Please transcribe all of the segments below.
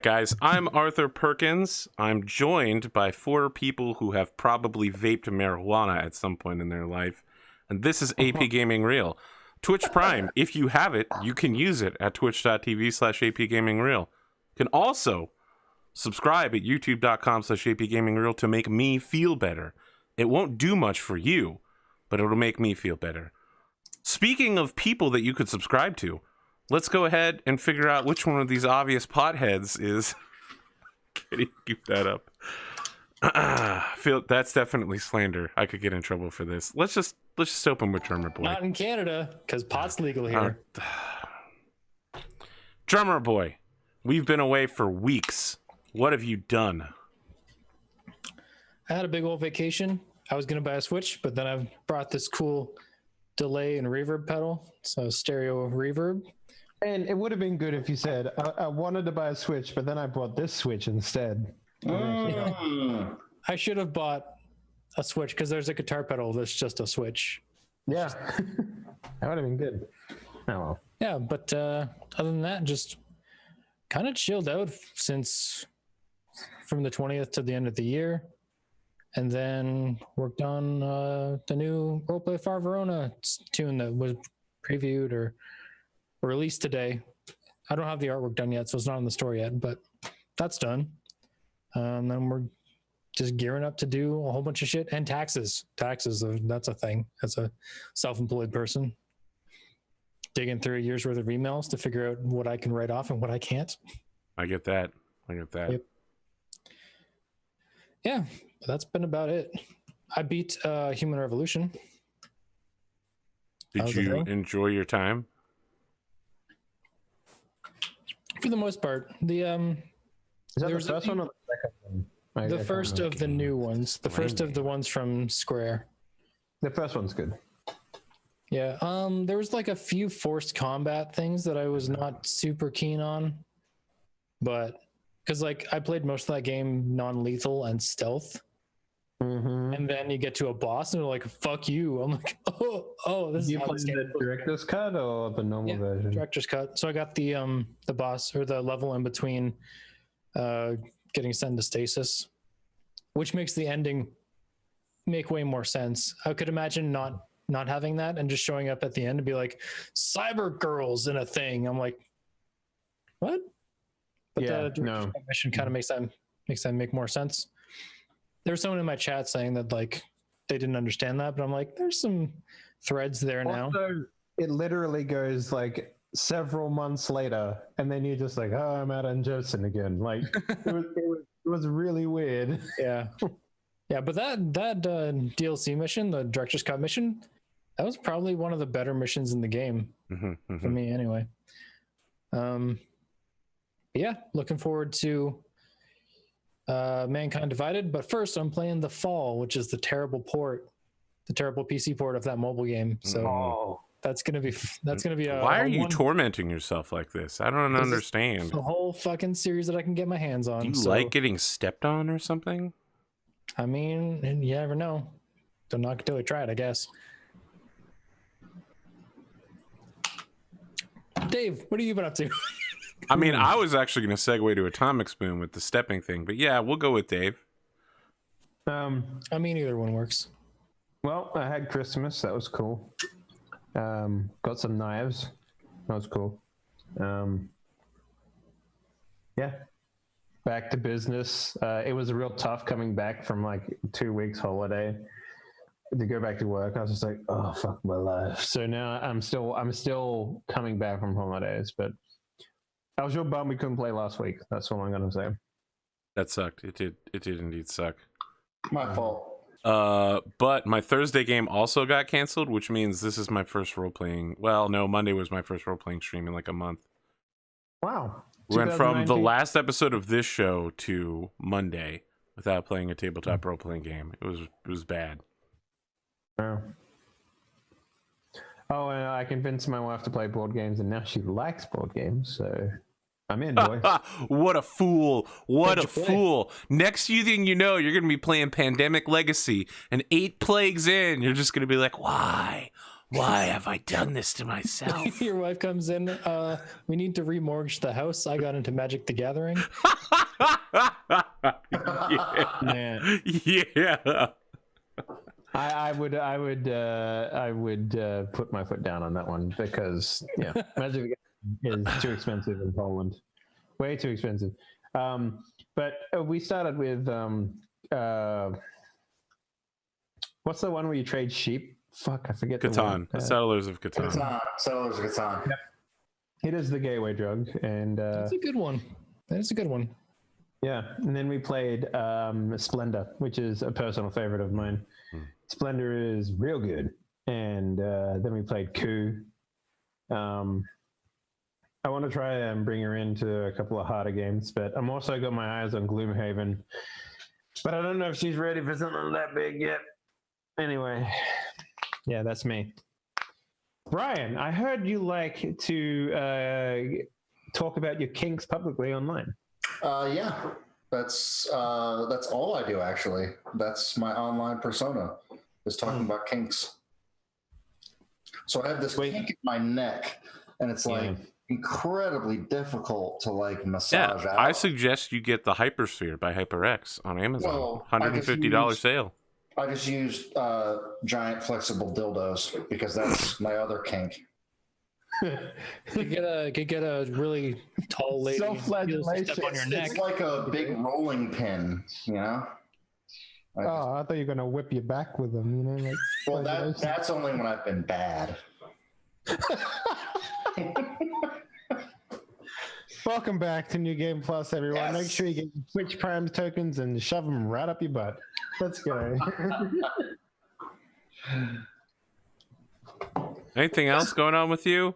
Guys, I'm Arthur Perkins. I'm joined by 4 people who have probably vaped marijuana at some point in their life. And this is APGamingREAL. Twitch Prime, if you have it, you can use it at twitch.tv/APGamingREAL. You can also subscribe at youtube.com/APGamingREAL to make me feel better. It won't do much for you, but it'll make me feel better. Speaking of people that you could subscribe to, let's go ahead and figure out which one of these obvious potheads is. Can you keep that up? Feel that's definitely slander. I could get in trouble for this. Let's just open with Drumurboy. Not in Canada, because pot's legal here. Drumurboy, we've been away for weeks. What have you done? I had a big old vacation. I was gonna buy a Switch, but then I brought this cool delay and reverb pedal, so stereo reverb. And it would have been good if you said, I wanted to buy a Switch, but then I bought this Switch instead. I should have bought a Switch because there's a guitar pedal that's just a Switch. Yeah, that would have been good. Oh well. Yeah, but other than that, just kind of chilled out since from the 20th to the end of the year. And then worked on the new Roleplay Far Verona tune that was previewed or released today. I don't have the artwork done yet, so it's not in the store yet, but that's done. Then we're just gearing up to do a whole bunch of shit and taxes. Taxes, that's a thing as a self-employed person. Digging through a year's worth of emails to figure out what I can write off and what I can't. I get that. Yep. Yeah, but that's been about it. I beat Human Revolution. Did you enjoy your time? For the most part. The Is that the first one or the second one? The first of the new ones. The first of the ones from Square. The first one's good. Yeah. There was like a few forced combat things that I was not super keen on. But because like I played most of that game non-lethal and stealth. Mm-hmm. And then you get to a boss and they're like, fuck you. I'm like, oh, this is how this game the director's cut or the normal version? Director's cut. So I got the boss or the level in between getting sent to stasis, which makes the ending make way more sense. I could imagine not having that and just showing up at the end and be like, cyber girls in a thing. I'm like, what? But the director's cut mission kind of makes that make more sense. There was someone in my chat saying that like they didn't understand that, but I'm like, there's some threads there now. Also, it literally goes like several months later, and then you're just like, oh, I'm out on Joseph again. Like it was really weird. Yeah, yeah. But that DLC mission, the director's cut mission, that was probably one of the better missions in the game for me, anyway. Yeah, looking forward to Mankind Divided, but first I'm playing The Fall, which is the terrible PC port of that mobile game. So that's gonna be a. Why are you tormenting yourself like this? I don't understand. The whole fucking series that I can get my hands on. Do you like getting stepped on or something? I mean, you never know. Don't knock until you try it, I guess. Dave, what have you been up to? I mean, I was actually going to segue to Atomikspoon with the stepping thing, but yeah, we'll go with Dave. I mean, either one works. Well, I had Christmas. That was cool. Got some knives. That was cool. Yeah. Back to business. It was real tough coming back from like 2 weeks holiday to go back to work. I was just like, oh, fuck my life. So now I'm still coming back from holidays, but I was real bummed we couldn't play last week. That's all I'm gonna say. That sucked. It did indeed suck. My fault. But my Thursday game also got canceled, which means this is my first role-playing. Well, no, Monday was my first role-playing stream in like a month. Wow. We went from the last episode of this show to Monday without playing a tabletop role-playing game. It was bad. Oh, and I convinced my wife to play board games, and now she likes board games, so I'm in, boy. What a fool. What a fool. Next thing you know, you're going to be playing Pandemic Legacy, and 8 plagues in, you're just going to be like, why? Why have I done this to myself? Your wife comes in. We need to remortgage the house. I got into Magic the Gathering. Yeah. Man. Yeah. I would put my foot down on that one because Magic is too expensive in Poland, way too expensive. But we started with what's the one where you trade sheep? Fuck, I forget. Catan, Settlers of Catan. Settlers of Catan. Yep. It is the gateway drug, and That's a good one. That's a good one. yeah. And then we played Splendor, which is a personal favorite of mine. Splendor is real good, and then we played Coup. I want to try and bring her into a couple of harder games, but I'm also got my eyes on Gloomhaven. But I don't know if she's ready for something that big yet. Anyway, yeah, that's me. Brian, I heard you like to talk about your kinks publicly online. Yeah, that's all I do actually. That's my online persona, is talking about kinks. So I have this kink in my neck, and it's like incredibly difficult to like massage out. I suggest you get the Hypersphere by HyperX on Amazon. Well, $150 sale. I just used giant flexible dildos because that's my other kink. You get a really tall lady. Self-flagellation. Step on your neck. It's like a big rolling pin, you know. I thought you were gonna whip your back with them. You know, like. Well, that's only when I've been bad. Welcome back to New Game Plus, everyone. Yes. Make sure you get your Twitch Prime tokens and shove them right up your butt. Let's go. Anything else going on with you?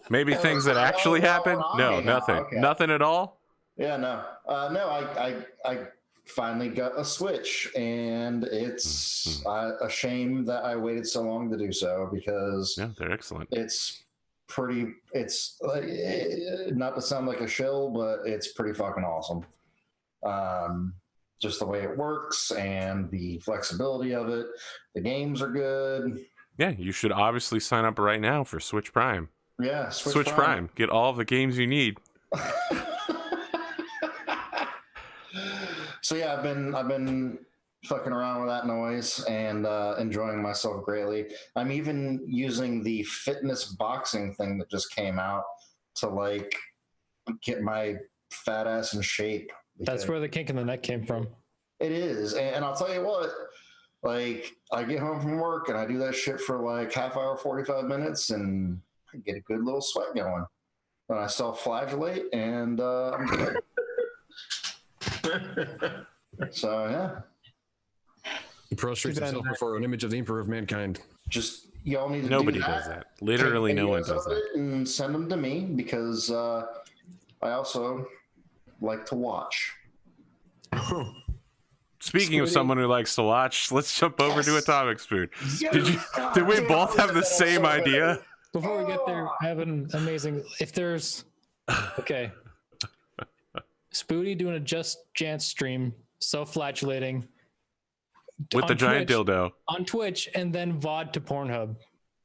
Maybe things that actually happened? No, nothing. Okay. Nothing at all? Yeah, no. I finally got a Switch, and it's a shame that I waited so long to do so because Yeah, they're excellent. it's not to sound like a shill, but it's pretty fucking awesome. Just the way it works and the flexibility of it. The games are good. Yeah, you should obviously sign up right now for Switch Prime. Yeah, Switch Prime. Get all of the games you need. So yeah, I've been fucking around with that noise and enjoying myself greatly. I'm even using the fitness boxing thing that just came out to like get my fat ass in shape. That's where the kink in the neck came from. It is, and I'll tell you what. Like, I get home from work and I do that shit for like half hour, 45 minutes, and I get a good little sweat going. Then I self-flagellate, and I'm good. So, yeah. He prostrates himself before an image of the Emperor of Mankind. Just, y'all need to Nobody do that. does that. Literally Take no one videos does of that. it and send them to me because I also like to watch. Speaking of someone who likes to watch, let's jump over to Atomikspoon. Did we both have the same idea? Before we get there, I have an amazing. If there's okay, Spooty doing a Just Jance stream, self-flagellating With the on giant Twitch- dildo. on Twitch, and then VOD to Pornhub.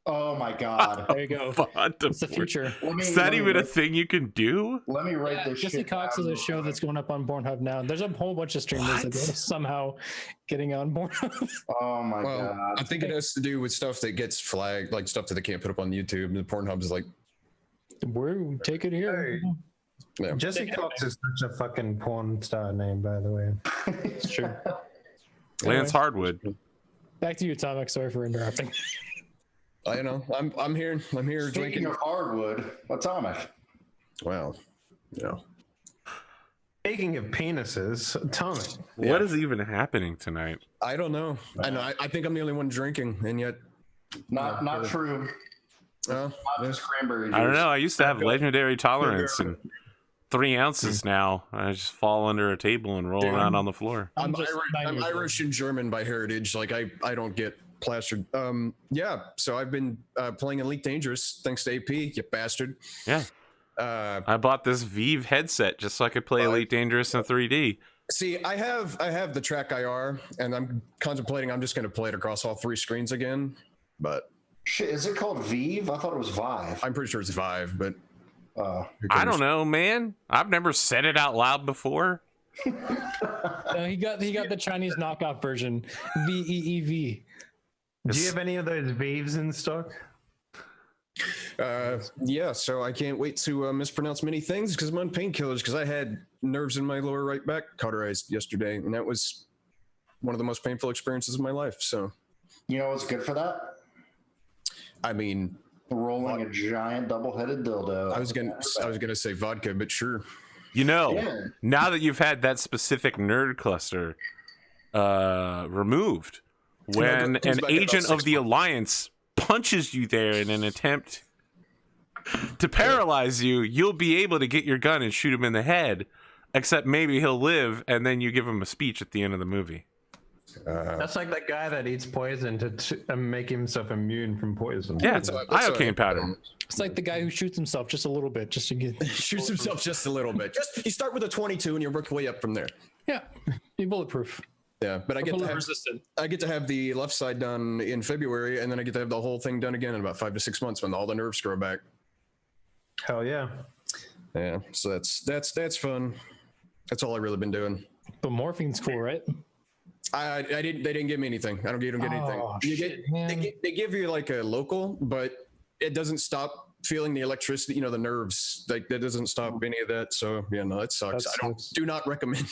Oh my god! There you go. It's the future. Is that even a thing you can do? Let me write this Jesse shit Cox down is a real show quick. that's going up on Pornhub now. There's a whole bunch of streamers that are somehow getting on Pornhub. Oh my Well, god! I think it has to do with stuff that gets flagged, like stuff that they can't put up on YouTube. The Pornhub is like, We're take it here. yeah. Jesse Cox is such a fucking porn star name, by the way. It's true. Lance Hardwood. Back to you, Atomic. Sorry for interrupting. I know. I'm here. I'm here Speaking drinking. of hardwood, Atomic. Wow. Yeah. Speaking of penises, Atomic. What is even happening tonight? I don't know. I know. I think I'm the only one drinking, and yet, Not true. well, Not just cranberry juice. I don't know. I used to have legendary tolerance and 3 ounces now. I just fall under a table and roll around on the floor. I'm just 9 I'm years old. Irish and German by heritage. Like I don't get plastered. Yeah. So I've been playing Elite Dangerous thanks to AP. You bastard. Yeah. I bought this Vive headset just so I could play Elite Dangerous in 3D. See, I have the Track IR, and I'm contemplating. I'm just going to play it across all 3 screens again. But Shit, is it called Vive? I thought it was Vive. I'm pretty sure it's Vive, but who I cares? don't know, man. I've never said it out loud before. He got the Chinese knockoff version, VEEV. Do you have any of those Vives in stock? Yeah, so I can't wait to mispronounce many things because I'm on painkillers because I had nerves in my lower right back cauterized yesterday, and that was one of the most painful experiences of my life. So, You know what's good for that? I mean, Rolling a giant double-headed dildo. I was gonna say vodka, but sure. You know, Yeah. now that you've had that specific nerd cluster removed, when it comes an back in about agent 6 of the months. Alliance punches you there in an attempt to paralyze you, you'll be able to get your gun and shoot him in the head, except maybe he'll live, and then you give him a speech at the end of the movie. That's like that guy that eats poison to make himself immune from poison. Yeah, That's what I- iocane powder. It's like the guy who shoots himself just a little bit, just to get. Shoots himself just a little bit. Just you start with a 22 and you work your way up from there. Yeah, be bulletproof. Yeah, but I get to Bullet have resistant. the left side done in February, and then I get to have the whole thing done again in about 5 to 6 months when all the nerves grow back. Hell yeah. Yeah, so that's fun. That's all I've really been doing. But morphine's cool, right? I didn't. They didn't give me anything. I don't get anything. Oh, You shit, get, man. they give you like a local, but it doesn't stop feeling the electricity. You know, the nerves. Like that doesn't stop any of that. So yeah, no, it sucks. That I don't. sucks. Do not recommend.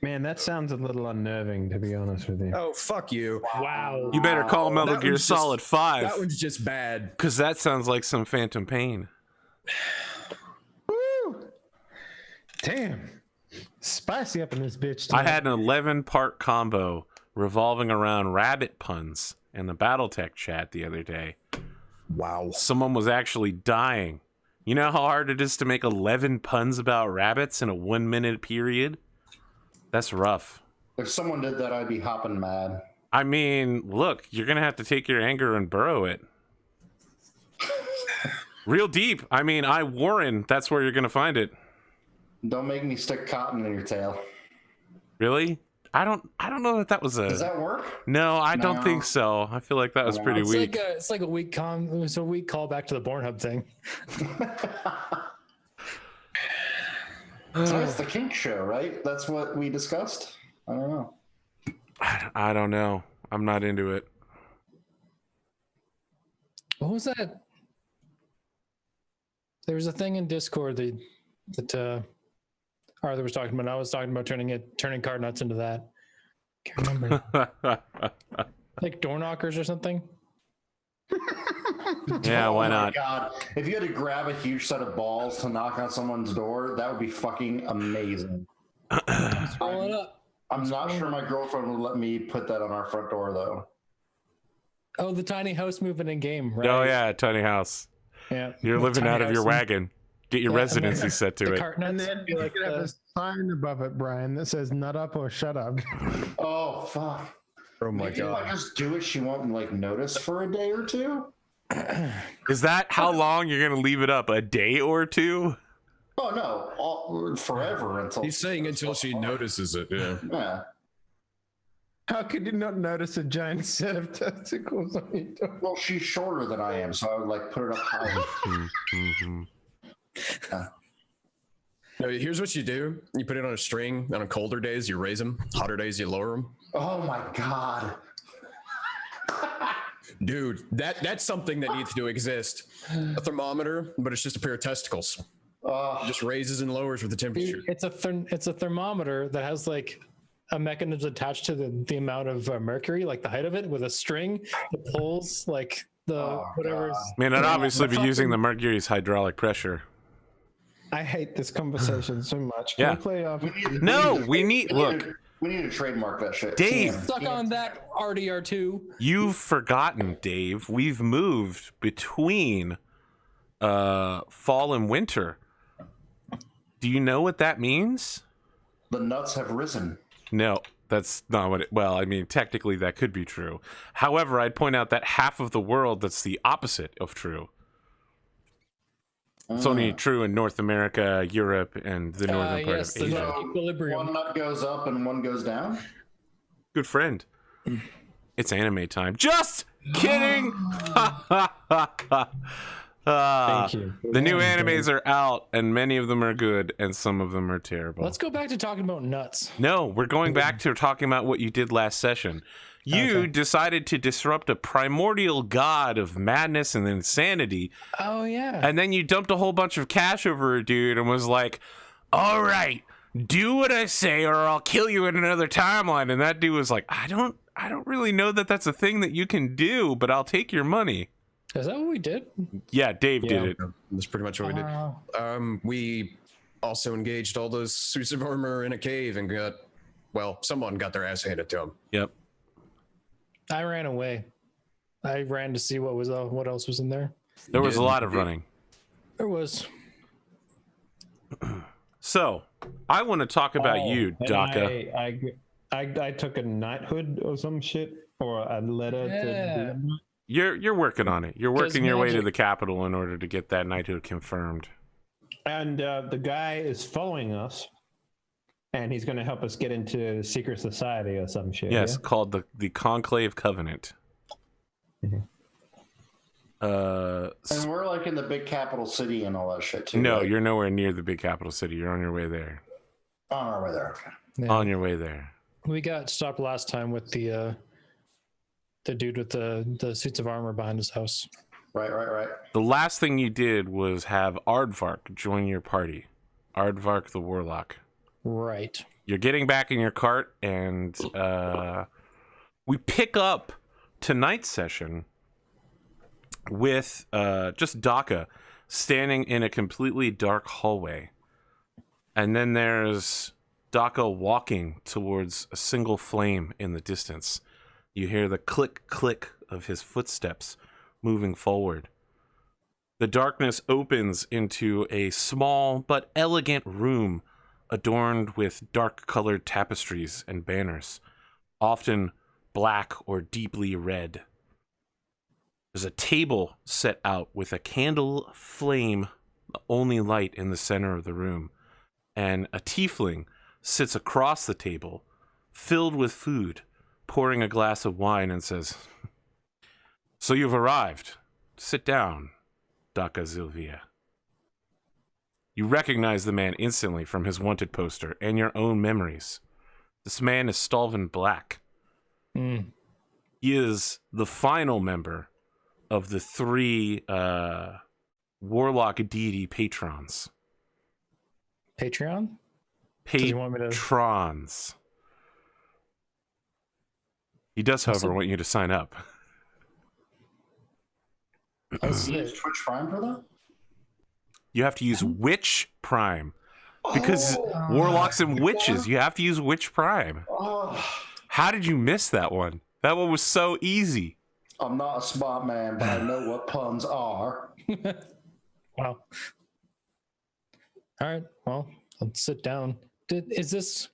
Man, that sounds a little unnerving, to be honest with you. Oh fuck you. Wow. You better call Metal That Gear one's just- Solid 5, That one's just bad. because that sounds like some phantom pain. Woo! Damn. Spicy up in this bitch. I tonight. had an 11-part combo revolving around rabbit puns in the Battletech chat the other day. Wow. Someone was actually dying. You know how hard it is to make 11 puns about rabbits in a 1-minute period? That's rough. If someone did that, I'd be hopping mad. I mean, look, you're going to have to take your anger and burrow it. Real deep. I mean, Warren, that's where you're going to find it. Don't make me stick cotton in your tail. Really? I don't know that was a... Does that work? No, I don't No. think so. I feel like that was pretty It's weak. like a weak callback to the Pornhub thing. So it's the kink show, right? That's what we discussed? I don't know. I don't know. I'm not into it. What was that? There was a thing in Discord that Arthur was talking about. I was talking about turning card nuts into that. Can't remember. Like door knockers or something. Yeah, why Oh my not? God. If you had to grab a huge set of balls to knock on someone's door, that would be fucking amazing. Roll it up. I'm not sure my girlfriend would let me put that on our front door, though. Oh, the tiny house movement in game, right? Oh, yeah, tiny house. Yeah. You're living Tiny out of your house and wagon. Get your Yeah, and residency then set to the it. cart And nuts then be you like could have a sign above it, Brian, that says "Nut up" or "Shut up." Oh, fuck. Oh my Maybe if I god. just do it, she won't, like, notice for a day or two? Is that how long you're going to leave it up? A day or two? Oh, no. Forever until... He's saying until she notices it. Yeah. Yeah. How could you not notice a giant set of testicles on your door? Well, she's shorter than I am, so I would, like, put it up higher. Mm-hmm. No, here's what you do. You put it on a string. On colder days, you raise them. Hotter days, you lower them. Oh, my God. Dude, that's something that needs to exist. A thermometer, but it's just a pair of testicles. It just raises and lowers with the temperature. Dude, it's a thermometer that has like a mechanism attached to the amount of mercury, like the height of it, with a string that pulls like the whatever's. Man, I'd obviously be using the Mercury's hydraulic pressure. I hate this conversation so much. Yeah. Can we play off? No, we need... Look, We need to trademark that shit. Dave. Cam. Suck on that RDR2. you've forgotten, Dave. We've moved between fall and winter. Do you know what that means? The nuts have risen. No, that's not what it... Well, I mean, technically that could be true. However, I'd point out that half of the world, that's the opposite of true. It's only true in North America, Europe, and the northern part Yes, of the Asia. equilibrium. One nut goes up and one goes down. Good friend. It's anime time. Just kidding. Thank you. The new animes are out, and many of them are good, and some of them are terrible. Let's go back to talking about nuts. No, we're going back to talking about what you did last session. You decided to disrupt a primordial god of madness and insanity. Oh, yeah. And then you dumped a whole bunch of cash over a dude and was like, all right, do what I say or I'll kill you in another timeline. And that dude was like, I don't really know that that's a thing that you can do, but I'll take your money. Is that what we did? Yeah, Dave did it. That's pretty much what we did. We also engaged all those suits of armor in a cave and someone got their ass handed to them. Yep. I ran away. I ran to see what else was in there. There was a lot of running. There was. So, I want to talk about you, and Daka. I took a knighthood or some shit, or a letter to. You're working on it. You're working your way to magic. the capital in order to get that knighthood confirmed. And the guy is following us, and he's going to help us get into secret society or some shit. Yes, called the Conclave Covenant. Mhm. And we're like in the big capital city and all that shit too. No, right? you're nowhere near the big capital city. You're on your way there. on our way there. Okay. Yeah. On your way there. We got stopped last time with the dude with the suits of armor behind his house. Right. The last thing you did was have Aardvark join your party. Aardvark the Warlock. Right. You're getting back in your cart, and we pick up tonight's session with just Daka standing in a completely dark hallway. And then there's Daka walking towards a single flame in the distance. You hear the click, click of his footsteps moving forward. The darkness opens into a small but elegant room adorned with dark-colored tapestries and banners, often black or deeply red. There's a table set out with a candle flame, the only light in the center of the room, and a tiefling sits across the table, filled with food, pouring a glass of wine and says, "So you've arrived. Sit down, Daka Zilvia." You recognize the man instantly from his wanted poster and your own memories. This man is Stalvin Black. Mm. He is the final member of the three warlock deity patrons. Patreon? Does he want me to- Patrons. He does, however, want you to sign up. Let's You see. use Twitch Prime for that? You have to use Witch Prime. Because warlocks and witches, you have to use Witch Prime. Oh, How did you miss that one? That one was so easy. I'm not a smart man, but I know what puns are. Wow. All right. Well, let's sit down. Is this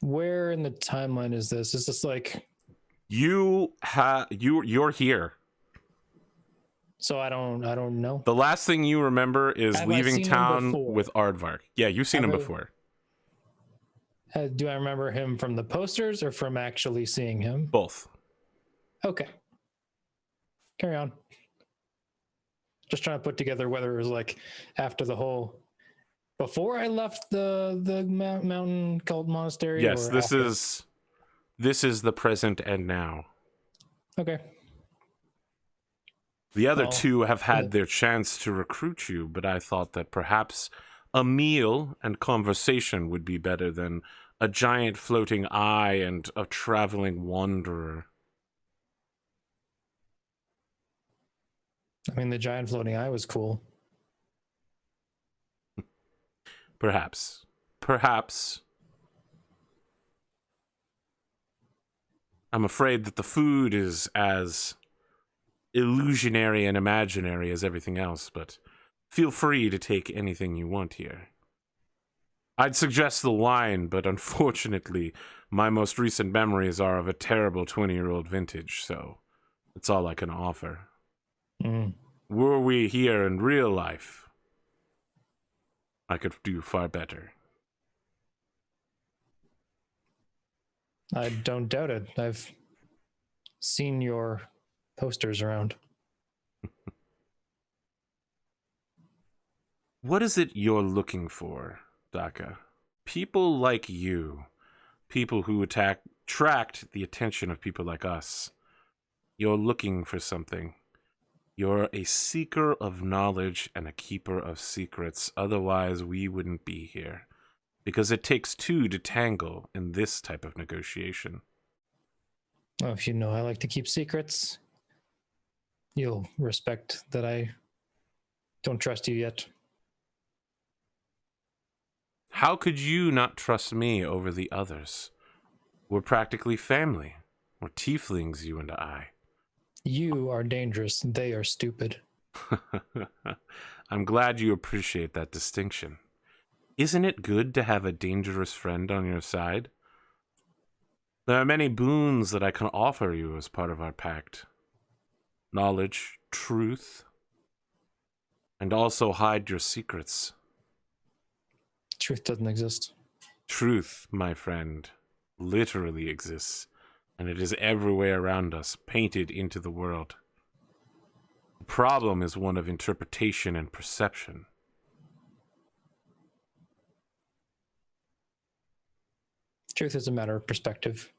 where in the timeline is this? Is this like You're here. so I don't know. The last thing you remember is Have I leaving seen him town before? with Aardvark. Yeah, you've seen him Have I- before. Do I remember him from the posters or from actually seeing him? Both. Okay. Carry on. Just trying to put together whether it was like after the whole before I left the mountain cult monastery. Yes, or this after? is the present and now. Okay. The other Well, two have had their chance to recruit you, but I thought that perhaps a meal and conversation would be better than a giant floating eye and a traveling wanderer. I mean, the giant floating eye was cool. Perhaps. I'm afraid that the food is as illusionary and imaginary as everything else, but feel free to take anything you want here. I'd suggest the wine, but unfortunately, my most recent memories are of a terrible 20-year-old vintage, so it's all I can offer. Mm. Were we here in real life, I could do far better. I don't doubt it. I've seen your posters around. What is it you're looking for, Daka? People like you, people who attract the attention of people like us. You're looking for something. You're a seeker of knowledge and a keeper of secrets. Otherwise, we wouldn't be here. Because it takes two to tango in this type of negotiation. Well, if you know I like to keep secrets, you'll respect that I don't trust you yet. How could you not trust me over the others? We're practically family. We're tieflings, you and I. You are dangerous. They are stupid. I'm glad you appreciate that distinction. Isn't it good to have a dangerous friend on your side? There are many boons that I can offer you as part of our pact. Knowledge, truth, and also hide your secrets. Truth doesn't exist. Truth, my friend, literally exists, and it is everywhere around us, painted into the world. The problem is one of interpretation and perception. Truth is a matter of perspective.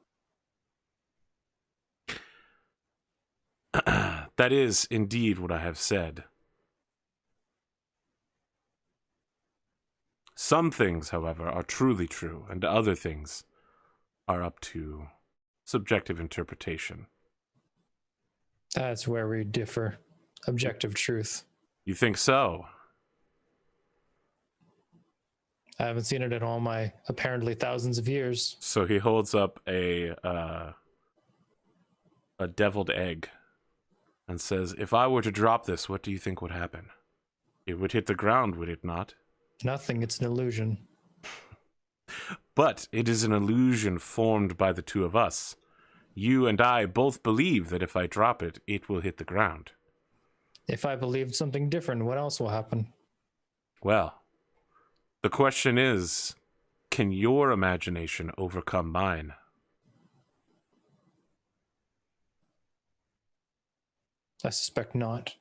That is indeed what I have said. Some things, however, are truly true, and other things are up to subjective interpretation. That's where we differ. Objective truth. You think so? I haven't seen it in all my apparently thousands of years. So he holds up a deviled egg and says, if I were to drop this, what do you think would happen? It would hit the ground, would it not? Nothing, it's an illusion. But it is an illusion formed by the two of us. You and I both believe that if I drop it, it will hit the ground. If I believed something different, what else will happen? Well, the question is, can your imagination overcome mine? I suspect not.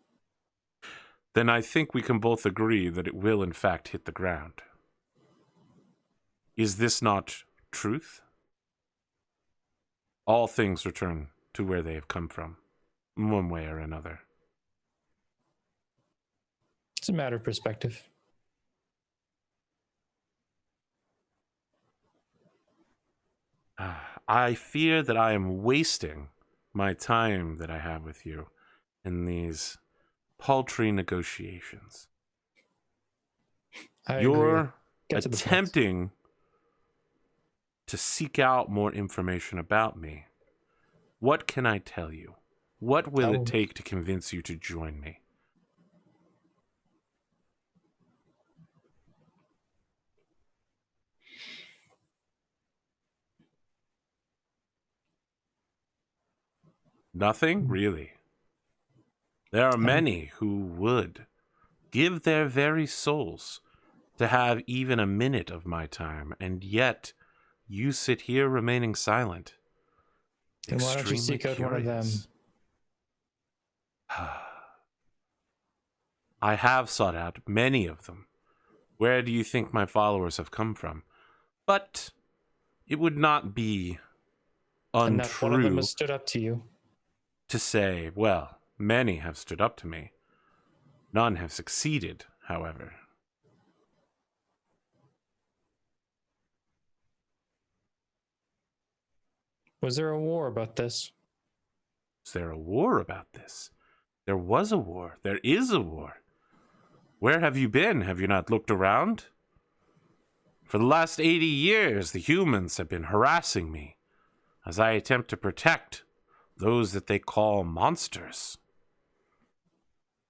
Then I think we can both agree that it will in fact hit the ground. Is this not truth? All things return to where they have come from, one way or another. It's a matter of perspective. I fear that I am wasting my time that I have with you in these paltry negotiations. I agree. You're Get to the point. attempting to seek out more information about me. What can I tell you? What will it take to convince you to join me? Nothing? Really? There are many who would give their very souls to have even a minute of my time, and yet you sit here remaining silent. Then why don't you Extremely seek out one of them? curious. I have sought out many of them. Where do you think my followers have come from? But it would not be And not one of them untrue has stood up to you. to say, well, many have stood up to me. None have succeeded, however. Was there a war about this? Is there a war about this? There was a war. There is a war. Where have you been? Have you not looked around? For the last 80 years, the humans have been harassing me as I attempt to protect those that they call monsters.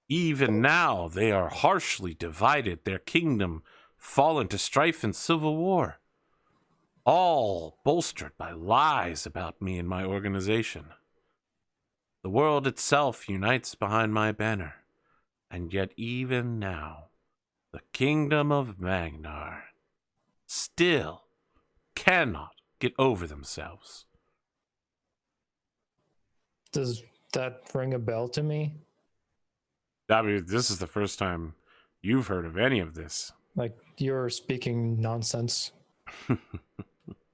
Even now, they are harshly divided, their kingdom fallen to strife and civil war, all bolstered by lies about me and my organization. The world itself unites behind my banner, and yet even now, the kingdom of Magner still cannot get over themselves. Does that ring a bell to me? I mean, this is the first time you've heard of any of this. Like you're speaking nonsense.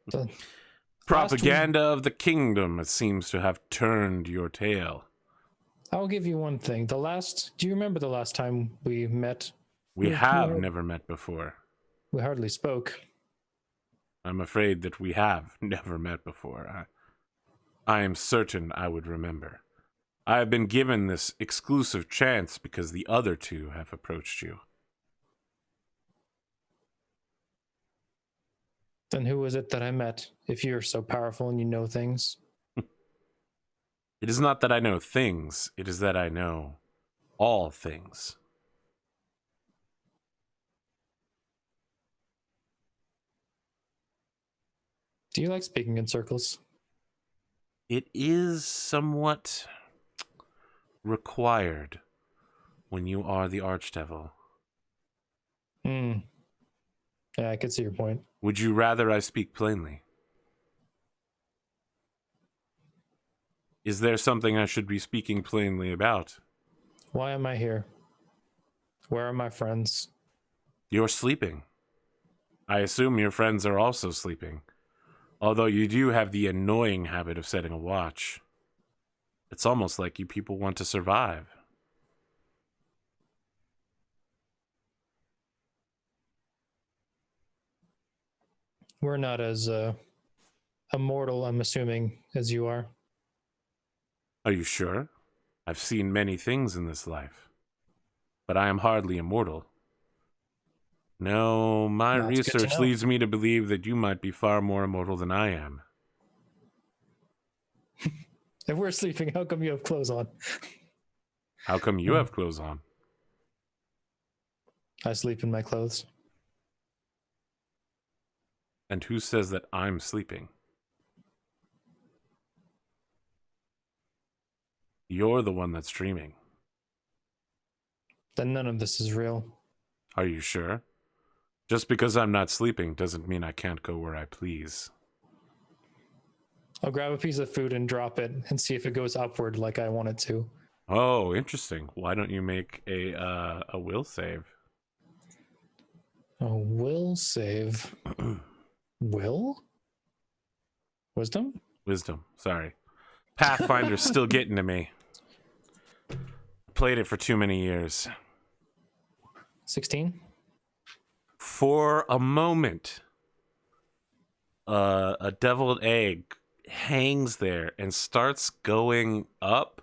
The Propaganda of the kingdom, it seems to have turned your tail. I'll give you one thing. Do you remember the last time we met? We have never met before. We hardly spoke. I'm afraid that we have never met before. I am certain I would remember. I have been given this exclusive chance because the other two have approached you. Then who is it that I met, if you're so powerful and you know things? It is not that I know things, it is that I know all things. Do you like speaking in circles? It is somewhat required when you are the Archdevil. Hmm. Yeah, I could see your point. Would you rather I speak plainly? Is there something I should be speaking plainly about? Why am I here? Where are my friends? You're sleeping. I assume your friends are also sleeping. Although you do have the annoying habit of setting a watch. It's almost like you people want to survive. We're not as immortal, I'm assuming, as you are. Are you sure? I've seen many things in this life. But I am hardly immortal. No, my That's good to research know. leads me to believe that you might be far more immortal than I am. If we're sleeping, how come you have clothes on? How come you have clothes on? I sleep in my clothes. And who says that I'm sleeping? You're the one that's dreaming. Then none of this is real. Are you sure? Just because I'm not sleeping doesn't mean I can't go where I please. I'll grab a piece of food and drop it and see if it goes upward like I want it to. Oh, interesting. Why don't you make a will save? A will save. Will? Wisdom? Wisdom. Sorry. Pathfinder's still getting to me. Played it for too many years. 16? For a moment, a deviled egg hangs there and starts going up,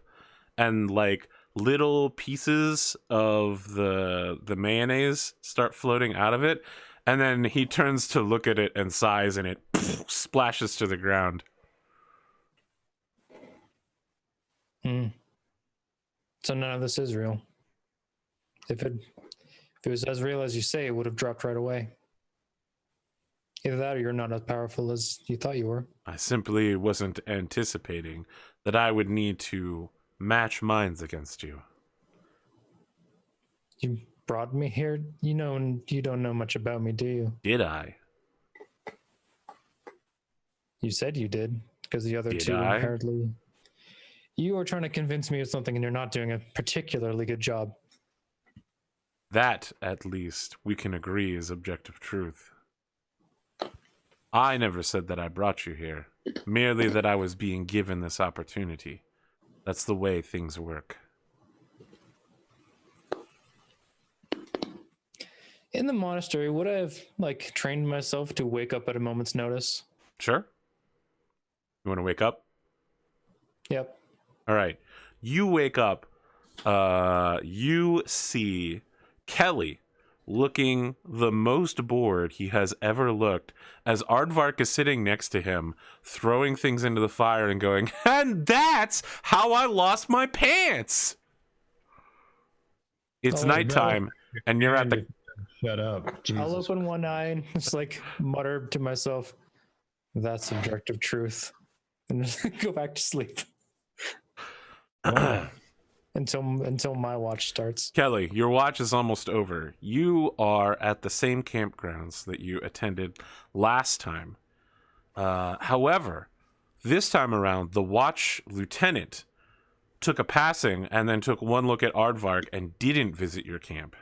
and like little pieces of the mayonnaise start floating out of it, and then he turns to look at it and sighs, and it splashes to the ground. So none of this is real. If it was as real as you say, it would have dropped right away. Either that or you're not as powerful as you thought you were. I simply wasn't anticipating that I would need to match minds against you. You brought me here. You don't know much about me, do you? Did I? You said you did, because the other Did two I? apparently. You are trying to convince me of something, and you're not doing a particularly good job. That, at least, we can agree is objective truth. I never said that I brought you here, merely that I was being given this opportunity. That's the way things work. In the monastery, would I have trained myself to wake up at a moment's notice? Sure? You want to wake up? Yep. All right. You wake up. You see Kelly looking the most bored he has ever looked as Aardvark is sitting next to him, throwing things into the fire and going, and that's how I lost my pants. It's Oh, nighttime, and you're at the... Shut up. Jesus. I'll open one eye and just mutter to myself, that's objective truth. And just go back to sleep. Until my watch starts. Kelly, your watch is almost over. You are at the same campgrounds that you attended last time. However, this time around, the watch lieutenant took a passing and then took one look at Aardvark and didn't visit your camp.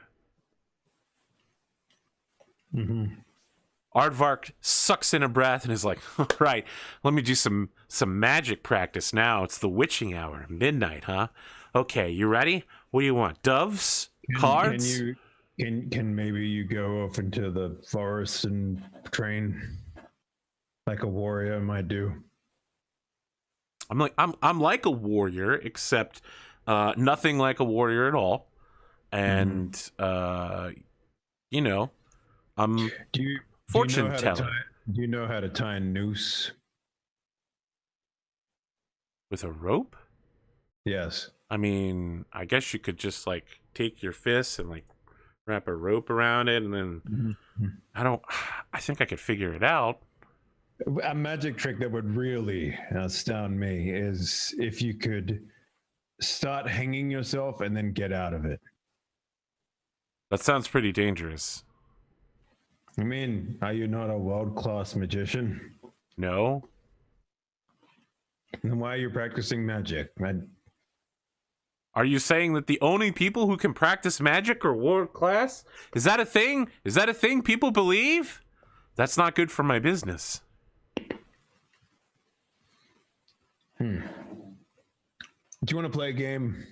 Aardvark sucks in a breath and is like, all right, let me do some magic practice now. It's the witching hour, midnight, huh? Okay, you ready? What do you want? Doves? Cards? Can maybe you go off into the forest and train like a warrior might do? I'm like a warrior, except nothing like a warrior at all. And you know, I'm fortune teller. Do you know how to tie a noose? With a rope? Yes. I mean, I guess you could just like take your fist and like wrap a rope around it, and then I think I could figure it out. A magic trick that would really astound me is if you could start hanging yourself and then get out of it. That sounds pretty dangerous. I mean, are you not a world-class magician? No. Then why are you practicing magic? Are you saying that the only people who can practice magic are world class? Is that a thing? Is that a thing people believe? That's not good for my business. Do you want to play a game?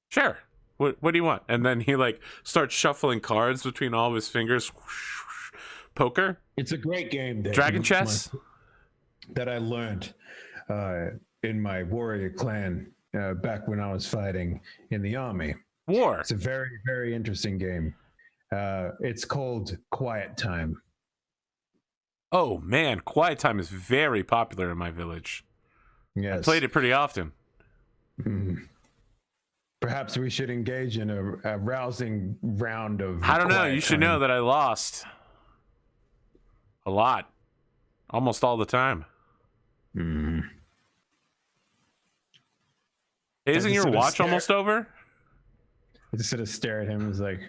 Sure. What do you want? And then he like starts shuffling cards between all of his fingers. Poker? It's a great game. Dragon chess? That I learned in my warrior clan back when I was fighting in the army. War. It's a very, very interesting game. It's called Quiet Time. Oh man, Quiet Time is very popular in my village. Yes. I played it pretty often. Perhaps we should engage in a rousing round of. I don't know. Quiet You should Time. know that I lost a lot, almost all the time. Hey, isn't your watch almost over? I just sort of stare at him. He's like,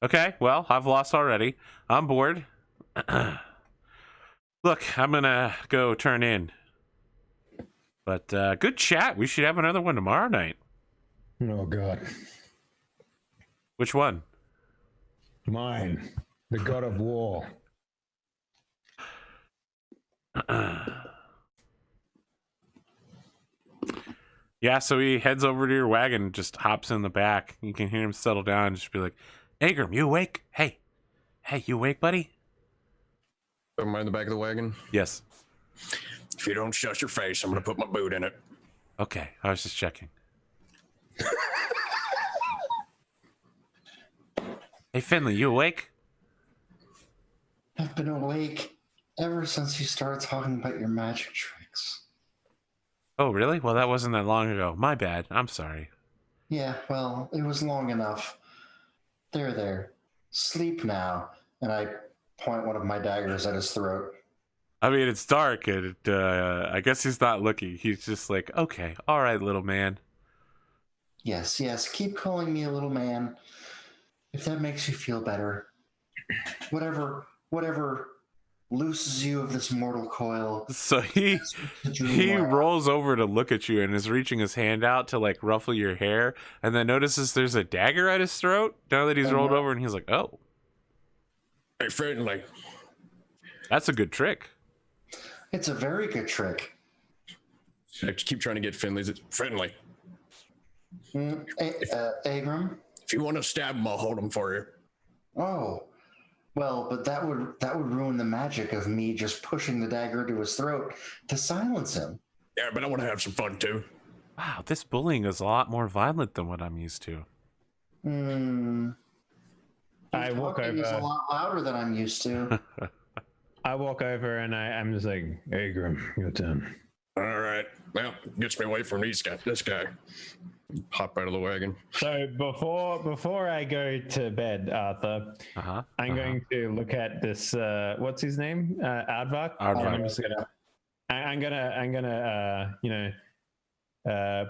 Okay, well, I've lost already. I'm bored. Look, I'm gonna go turn in. But good chat. We should have another one tomorrow night. oh God, Which one? mine, the God of War. Yeah, so he heads over to your wagon and just hops in the back. You can hear him settle down and just be like, Agram, you awake? Hey, you awake, buddy? Am I in the back of the wagon? Yes. If you don't shut your face, I'm gonna put my boot in it. Okay, I was just checking. Hey, Finley, you awake? I've been awake ever since you started talking about your magic tricks. Oh, really? Well, that wasn't that long ago. My bad. I'm sorry. Yeah, well, it was long enough. There. Sleep now. And I point one of my daggers at his throat. I mean, it's dark, and I guess he's not looking. He's just like, okay, all right, little man. Yes, keep calling me a little man. If that makes you feel better. Whatever looses you of this mortal coil. So he rolls over to look at you and is reaching his hand out to like ruffle your hair, and then notices there's a dagger at his throat now that he's rolled over, and he's like, oh. Hey, Friendly. That's a good trick. It's a very good trick. I keep trying to get Finley's. Friendly. Agram? If you want to stab him, I'll hold him for you. Oh. Well, but that would ruin the magic of me just pushing the dagger to his throat to silence him. Yeah, but I want to have some fun too. Wow, this bullying is a lot more violent than what I'm used to. I walk Talking is a over. lot louder than I'm used to. I walk over and I'm just like, hey, Grim, your turn. All right. Well, gets me away from this guy. Hop out of the wagon. So before I go to bed, Arthur, I'm going to look at this. What's his name? Aardvark. Aardvark. I'm gonna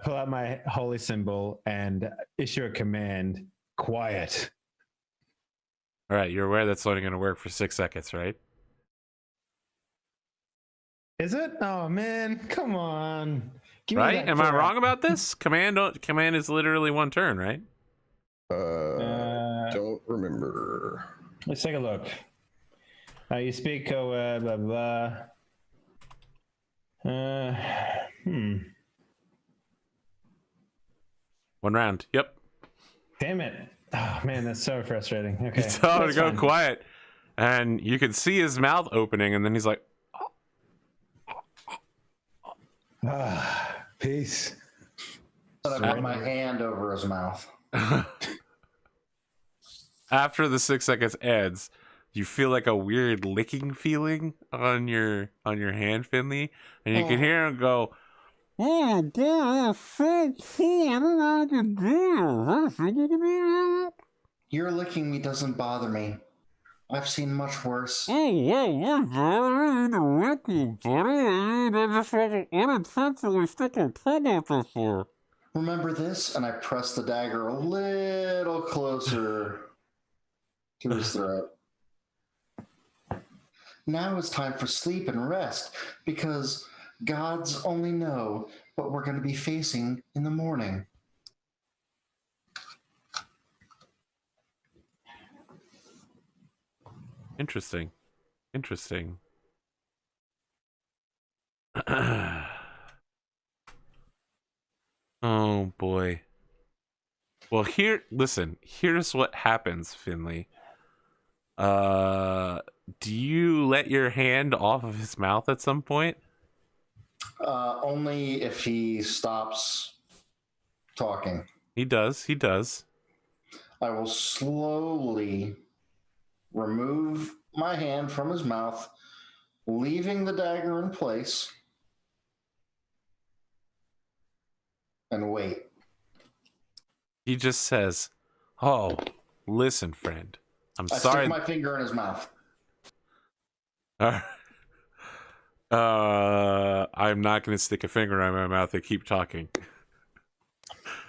pull out my holy symbol and issue a command. Quiet. All right, you're aware that's only going to work for 6 seconds, right? Is it? Oh man, come on. Give me Right? that Am I crap. wrong about this? Command is literally one turn, right? Don't remember. Let's take a look. You speak blah blah. One round. Yep. Damn it. Oh man, that's so frustrating. Okay. You tell him to that's go fine. quiet, and you can see his mouth opening, and then he's like, Peace. But I put my hand over his mouth. after the 6 seconds ends, you feel like a weird licking feeling on your hand, Finley, and you can hear him go, "Oh, God, so cool. I don't know what to do." Your licking me doesn't bother me. I've seen much worse. Oh, well, we're very to lick you, buddy. I just wasn't unintentionally stick a tongue out before. Remember this? And I press the dagger a little closer to his throat. Now it's time for sleep and rest, because gods only know what we're going to be facing in the morning. Interesting. Oh boy. Well, here's what happens, Finley. Do you let your hand off of his mouth at some point? Only if he stops talking. He does. I will slowly remove my hand from his mouth, leaving the dagger in place, and wait. He just says, "Oh, listen, friend. I'm I sorry." stick my finger in his mouth. I'm not going to stick a finger in my mouth and keep talking.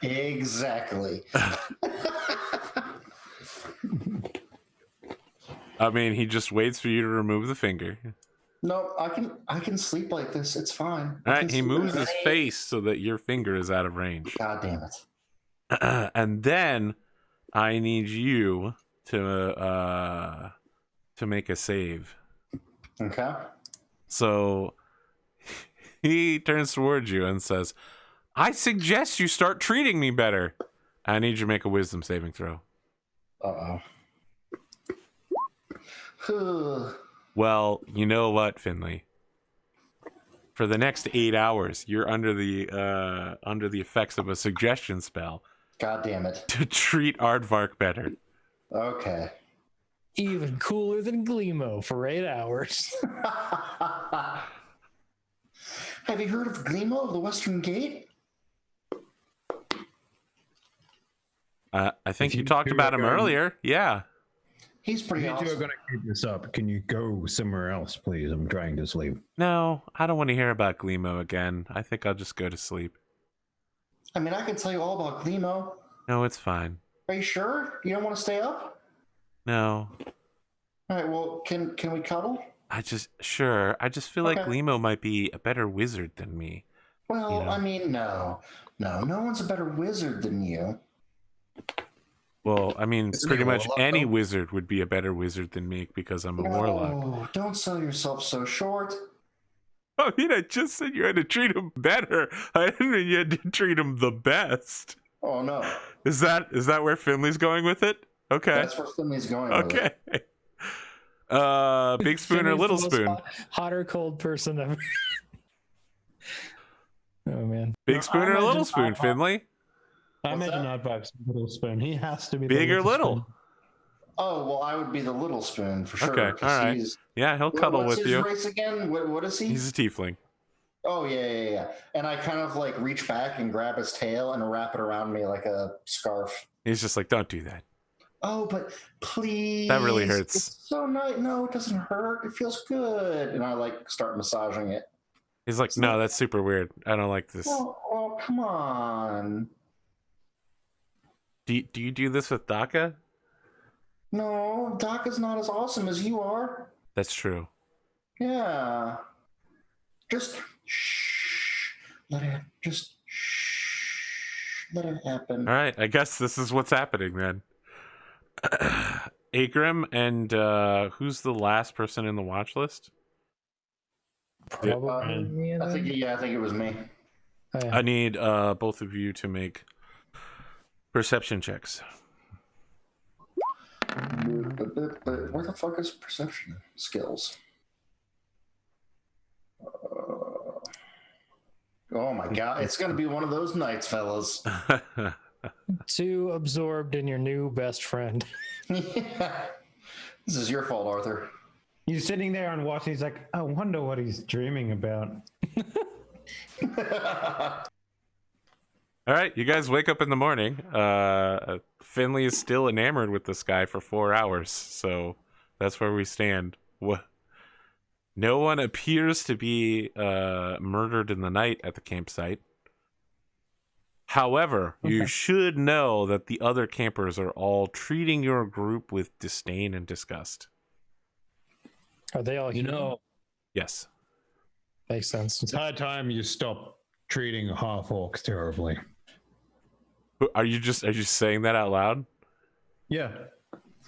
Exactly. I mean, he just waits for you to remove the finger. No, I can sleep like this. It's fine. All right, he moves his face so that your finger is out of range. God damn it. And then I need you to make a save. Okay. So he turns towards you and says, "I suggest you start treating me better." I need you to make a wisdom saving throw. Uh-oh. Well, you know what, Finley? For the next 8 hours, you're under the effects of a suggestion spell God damn it. to treat Aardvark better. Okay. Even cooler than Gleemo for 8 hours. Have you heard of Gleemo of the Western Gate? I think If you you talked two about are him going- earlier. Yeah. He's pretty You two are awesome. going to keep this up. Can you go somewhere else, please? I'm trying to sleep. No, I don't want to hear about Gleemo again. I think I'll just go to sleep. I mean, I can tell you all about Gleemo. No, it's fine. Are you sure? You don't want to stay up? No. All right, well, can we cuddle? I just feel like Okay. Gleemo might be a better wizard than me. Well, You know. I mean, no one's a better wizard than you. Well, I mean, Isn't pretty he a much warlock, any though? wizard would be a better wizard than me because I'm a warlock. No, don't sell yourself so short. I mean, I just said you had to treat him better. I didn't mean you had to treat him the best. Oh no, Is that where Finley's going with it? Okay. that's where Finley's going with it. Okay. Big spoon or Finley's little the most spoon? Hot or cold person ever. Oh man. Big spoon or little spoon, Finley? I What's imagine that? Oddbox little spoon. He has to be Big the or little? spoon. Oh well, I would be the little spoon for sure. Okay, 'cause all right. he's- Yeah, he'll cuddle what's with his you. race again? What is he? He's a tiefling. Oh yeah. And I kind of like reach back and grab his tail and wrap it around me like a scarf. He's just like, don't do that. Oh, but please. That really hurts. It's so nice. No, it doesn't hurt. It feels good. And I like start massaging it. He's like, no, that's super weird. I don't like this. Oh, come on. Do you do this with Daka? No, Doc is not as awesome as you are. That's true. Yeah. Just shh. Let it happen. All right, I guess this is what's happening then. Agrim and who's the last person in the watch list? Probably me and I think then? I think it was me. Oh, yeah. I need both of you to make perception checks. But where the fuck is perception skills? Oh my god, it's gonna be one of those nights, fellas. Too absorbed in your new best friend. Yeah. This is your fault, Arthur. He's sitting there and watching. He's like, I wonder what he's dreaming about. All right, you guys wake up in the morning. Finley is still enamored with this guy for 4 hours, so that's where we stand. No one appears to be murdered in the night at the campsite. However, you should know that the other campers are all treating your group with disdain and disgust. Are they all human? Yes. Makes sense. It's high time you stop treating half orcs terribly. Are you saying that out loud? Yeah.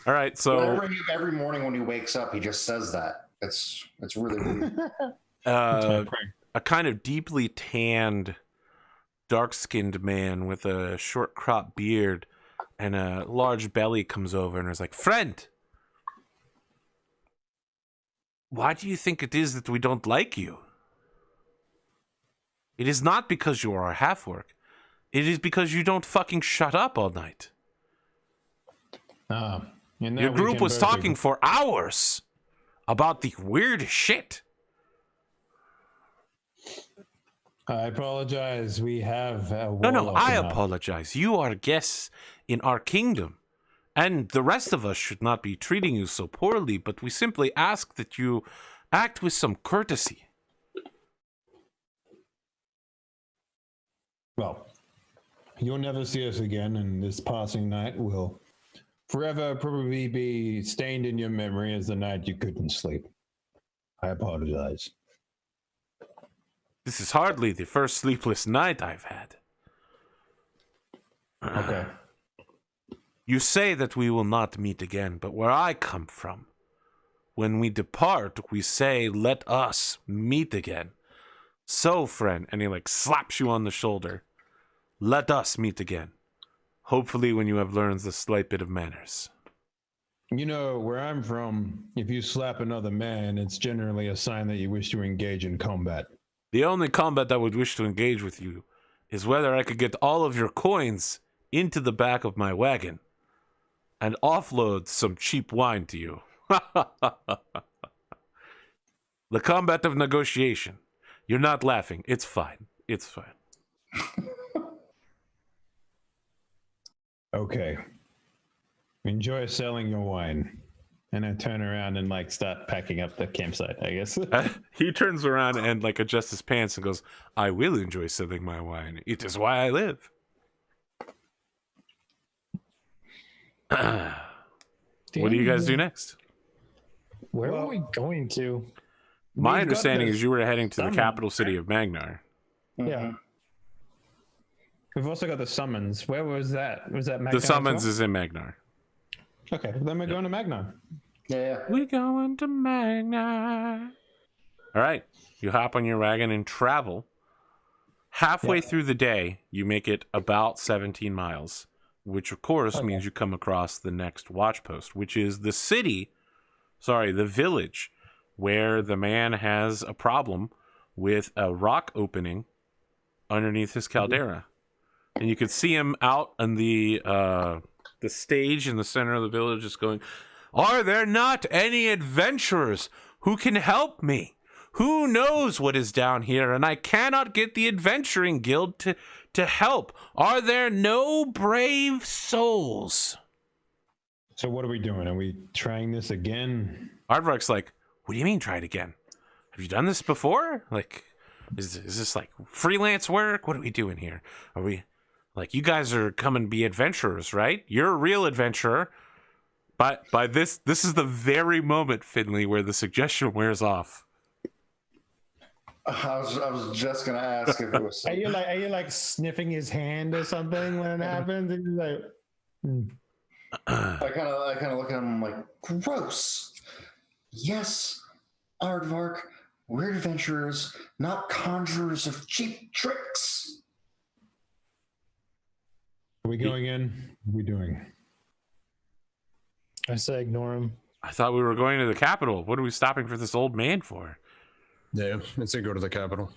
All right, so every morning when he wakes up, he just says that. It's really weird. a kind of deeply tanned, dark-skinned man with a short cropped beard and a large belly comes over and is like, "Friend, why do you think it is that we don't like you? It is not because you are a half-orc. It is because you don't fucking shut up all night. Your group was talking for hours about the weirdest shit." I apologize. We have a No, I warlock apologize. You are guests in our kingdom, and the rest of us should not be treating you so poorly, but we simply ask that you act with some courtesy. Well, you'll never see us again, and this passing night will forever probably be stained in your memory as the night you couldn't sleep. I apologize. This is hardly the first sleepless night I've had. Okay. You say that we will not meet again, but where I come from, when we depart, we say, "Let us meet again." So, friend, and he slaps you on the shoulder. Let us meet again. Hopefully when you have learned the slight bit of manners. You know, where I'm from, if you slap another man, it's generally a sign that you wish to engage in combat. The only combat I would wish to engage with you is whether I could get all of your coins into the back of my wagon and offload some cheap wine to you. The combat of negotiation. You're not laughing. It's fine. It's fine. Okay. Enjoy selling your wine. And I turn around and start packing up the campsite, I guess. He turns around and adjusts his pants and goes, "I will enjoy selling my wine. It is why I live." What do you guys do next? Where are we going to? My We've understanding got is you were heading to the summons, capital city of Magner. Yeah. We've also got the summons. Where was that? Was that Magnar? The as summons well? is in Magnar. Okay, then we're going to Magnar. Yeah. We going to Magnar. All right. You hop on your wagon and travel. Halfway through the day, you make it about 17 miles, which of course means you come across the next watch post, which is the village, where the man has a problem with a rock opening underneath his caldera. And you can see him out on the stage in the center of the village just going, "Are there not any adventurers who can help me? Who knows what is down here, and I cannot get the adventuring guild to help. Are there no brave souls?" So what are we doing? Are we trying this again? Aardvark's like, "What do you mean try it again? Have you done this before? Is this freelance work? What are we doing here? Are we you guys are coming to be adventurers, right? You're a real adventurer." But by this is the very moment, Finley, where the suggestion wears off. I was just gonna ask if it was. Are you like sniffing his hand or something when it happens? And you're like, I kind of look at him like, gross. Yes, Aardvark, we're adventurers, not conjurers of cheap tricks. are we going in? What are we doing? I say ignore him. I thought we were going to the capital. What are we stopping for this old man for? Yeah, I'd say go to the capital.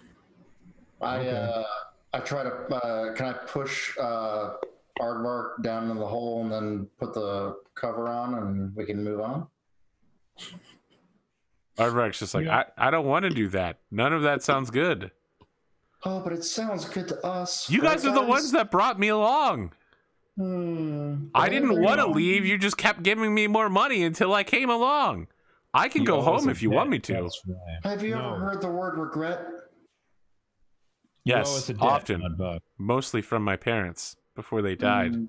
I try to. Can I push Aardvark down in the hole and then put the cover on, and we can move on? Aardvark's just like, I don't want to do that. None of that sounds good. Oh, but it sounds good to us. You guys are the ones that brought me along. I didn't want to leave. You just kept giving me more money until I came along. I can go home if you want me to. Have you ever heard the word regret? Yes, often. Mostly from my parents before they died.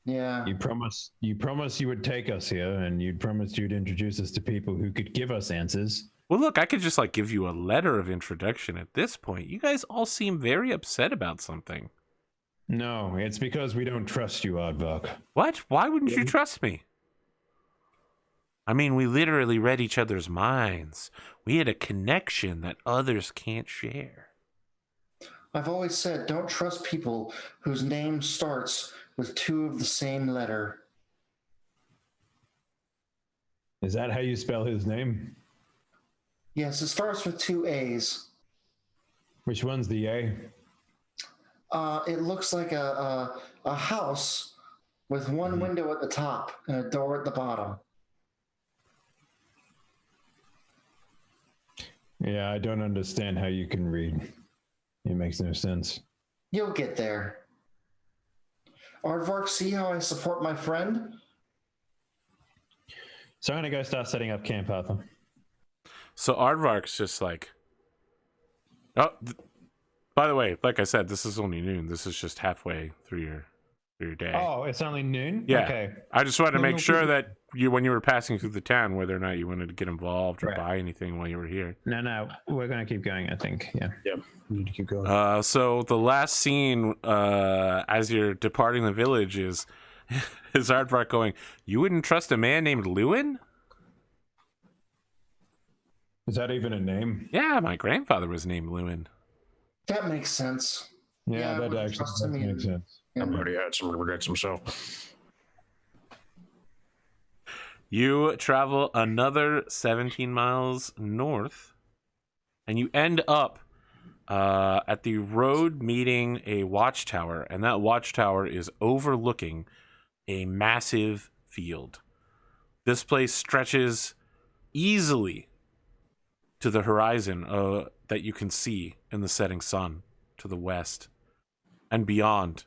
Yeah. You promised you would take us here, and you'd promised you'd introduce us to people who could give us answers. Well, look, I could just like give you a letter of introduction at this point. You guys all seem very upset about something. No, it's because we don't trust you, Aardvark. What? Why wouldn't you trust me? I mean, we literally read each other's minds. We had a connection that others can't share. I've always said, don't trust people whose name starts with two of the same letter. Is that how you spell his name? Yes, it starts with two A's. Which one's the A? It looks like a house with one window at the top and a door at the bottom. Yeah, I don't understand how you can read. It makes no sense. You'll get there. Aardvark, see how I support my friend? So I'm gonna go start setting up camp, Arthur. So Aardvark's just like, oh, by the way, like I said, this is only noon. This is just halfway through your day. Oh, it's only noon? Yeah. Okay. I just wanted to make sure that when you were passing through the town, whether or not you wanted to get involved or buy anything while you were here. No, we're gonna keep going, I think. Yeah. Yeah, we need to keep going. So the last scene, as you're departing the village, is Aardvark going, "You wouldn't trust a man named Lewin?" Is that even a name? Yeah, my grandfather was named Lewin. That makes sense. Yeah, I that wouldn't actually trust does him make either. sense. Somebody had some regrets himself. You travel another 17 miles north, and you end up at the road meeting a watchtower, and that watchtower is overlooking a massive field. This place stretches easily to the horizon that you can see in the setting sun to the west and beyond.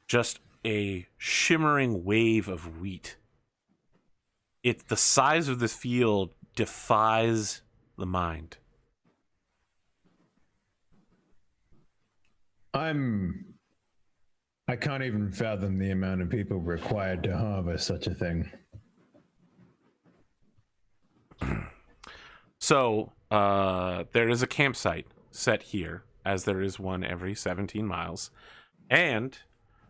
Just a shimmering wave of wheat. The size of this field defies the mind. I can't even fathom the amount of people required to harvest such a thing. So, there is a campsite set here, as there is one every 17 miles. And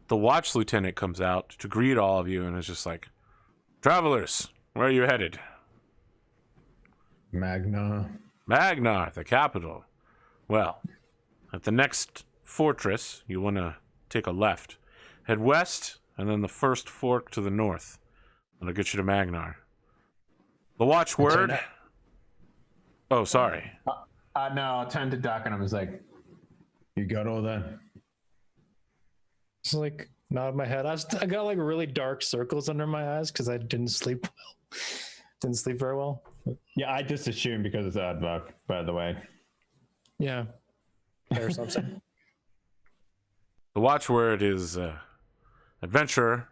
the watch lieutenant comes out to greet all of you and is just like, "Travelers, where are you headed?" Magner. Magner, the capital. Well, at the next fortress, you want to take a left. Head west, and then the first fork to the north. That'll get you to Magner. The watchword... Oh, sorry. No, I'll turn to Doc and I was like, You got all that? Just like nod my head. I got like really dark circles under my eyes because I didn't sleep well. Didn't sleep very well. Yeah, I just assumed because it's Aardvark, by the way. Yeah. Or something. The watchword is adventurer,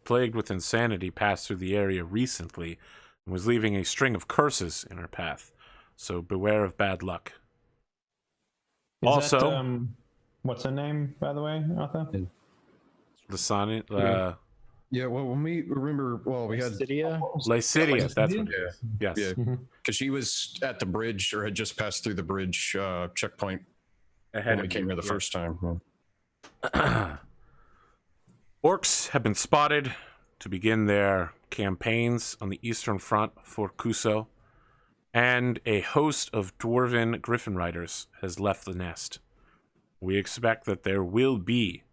plagued with insanity, passed through the area recently and was leaving a string of curses in her path. So beware of bad luck. Is Also, that, what's her name, by the way, Arthur? the sonnet, Yeah, well, when we remember, we had Lycidia? Lycidia, that's what it Yeah. is. Yes. Yeah. Mhm. because she was at the bridge or had just passed through the bridge checkpoint Ahead when of we came you, here the yeah. first time. Orcs have been spotted to begin their campaigns on the Eastern Front for Kuso, and a host of dwarven griffin riders has left the nest. We expect that there will be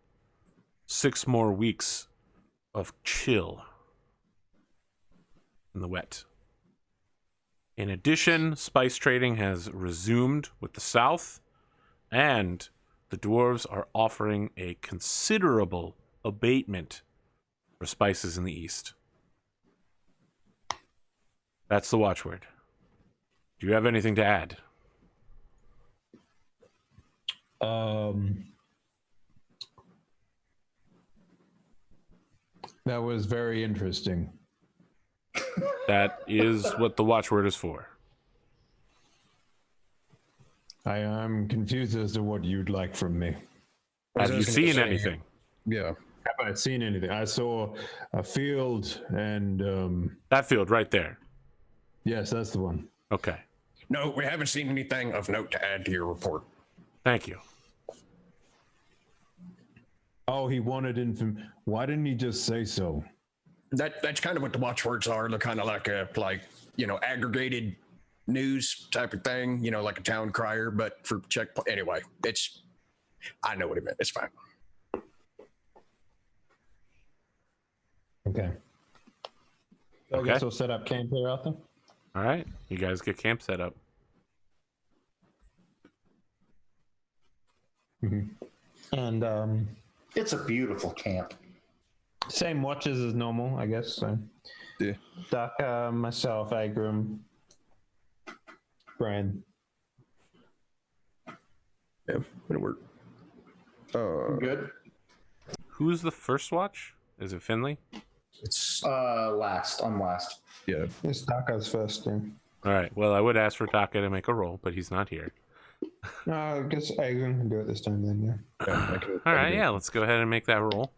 6 more weeks of chill in the wet. In addition, spice trading has resumed with the south, and the dwarves are offering a considerable abatement for spices in the east. That's the watchword. Do you have anything to add? That was very interesting. That is what the watchword is for. I am confused as to what you'd like from me. Have you was gonna seen say- anything? Yeah. Have I seen anything? I saw a field, and That field right there. yes, that's the one. Okay. No, we haven't seen anything of note to add to your report. Thank you. Oh, he wanted information. Why didn't he just say so? That's kind of what the watchwords are. They're kind of like aggregated news type of thing, like a town crier, but for checkpoint. Anyway, I know what he meant. It's fine. Okay. I Okay. guess we'll set up camp here out there. All right. You guys get camp set up. And It's a beautiful camp. same watches as normal, I guess. So. Yeah. Doc, myself, Agram, Brian. Yeah, it'll work. Good. Who's the first watch? Is it Finley? It's Last. I'm last. yeah. It's Taka's first. Yeah. All right. Well, I would ask for Taka to make a roll, but he's not here. No, I guess Agram can do it this time then. Yeah. I can All right. do it. Yeah. Let's go ahead and make that roll.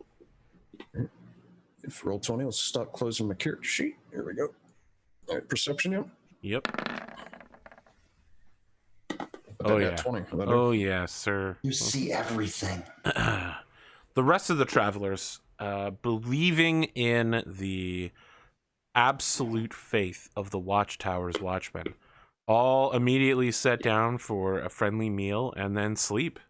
If roll 20, let's stop closing my character sheet. Here we go. All right, perception, yeah. Yep. But Oh, that yeah. 20. Oh, yeah, sir. You see everything. The rest of the travelers, believing in the absolute faith of the Watchtower's watchmen, all immediately sat down for a friendly meal and then sleep.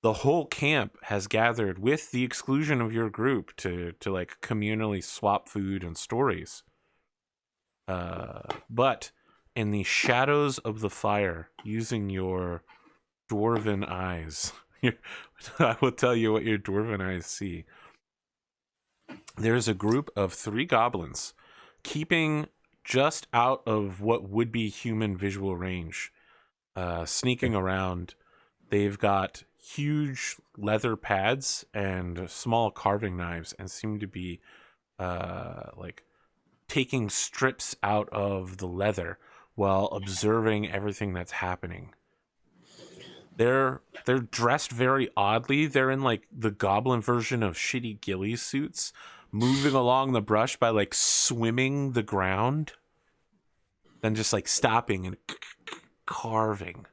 The whole camp has gathered, with the exclusion of your group, to like communally swap food and stories. But in the shadows of the fire, using your dwarven eyes, I will tell you what your dwarven eyes see. There's a group of 3 goblins keeping just out of what would be human visual range, sneaking around. They've got huge leather pads and small carving knives, and seem to be like taking strips out of the leather while observing everything that's happening. They're dressed very oddly. They're in like the goblin version of shitty ghillie suits, moving along the brush by like swimming the ground, then just like stopping and carving.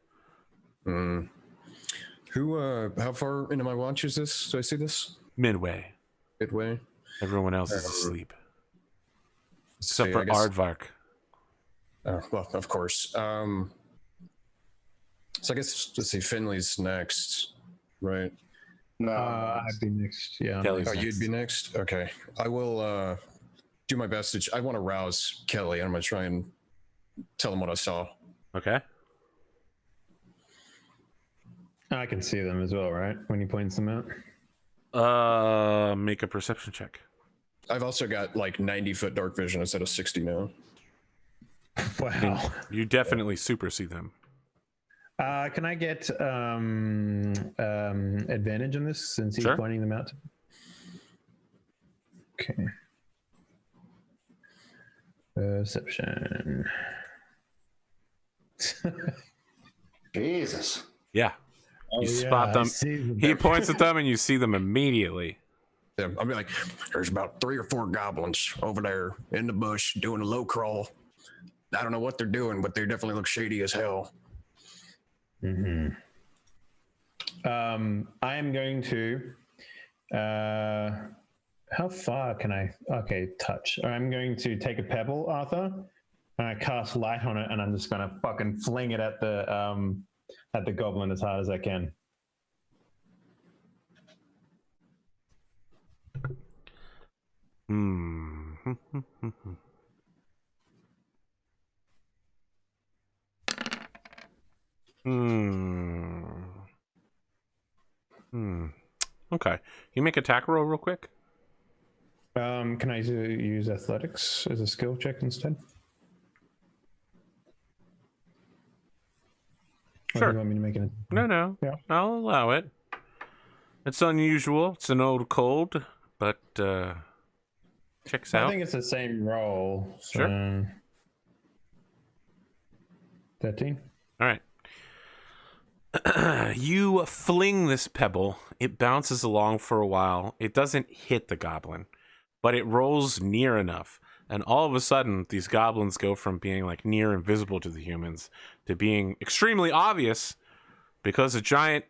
How far into my watch is this? Do I see this? Midway. Midway? Everyone else is asleep. Except See, for I guess- Aardvark. Well, of course. So I guess, let's see, Finley's next, right? No. I'd be next. Yeah. Kelly's Oh, next. you'd be next? Okay. I will do my best I want to rouse Kelly. I'm going to try and tell him what I saw. Okay. I can see them as well, right? When he points them out. Make a perception check. I've also got like 90-foot dark vision instead of 60 now. Wow. You definitely super see them. Can I get advantage on this since he's Sure. pointing them out? Okay. Perception. Jesus. Yeah. Oh, You yeah, spot I them. see them. He points at them and you see them immediately. them. I'll be like, there's about 3 or 4 goblins over there in the bush doing a low crawl. I don't know what they're doing, but they definitely look shady as hell. Mm-hmm. I'm going to. How far can I? Okay, touch. I'm going to take a pebble, Arthur, and I cast light on it, and I'm just gonna fucking fling it at the goblin as hard as I can. Okay. You make attack roll real quick? Can I use athletics as a skill check instead? Or Sure. do you want me to make it? No. Yeah. I'll allow it. It's unusual. It's an old cold, but checks out. I think it's the same roll. So Sure. 13. All right. You fling this pebble. It bounces along for a while. It doesn't hit the goblin, but it rolls near enough. And all of a sudden, these goblins go from being like near invisible to the humans to being extremely obvious because a giant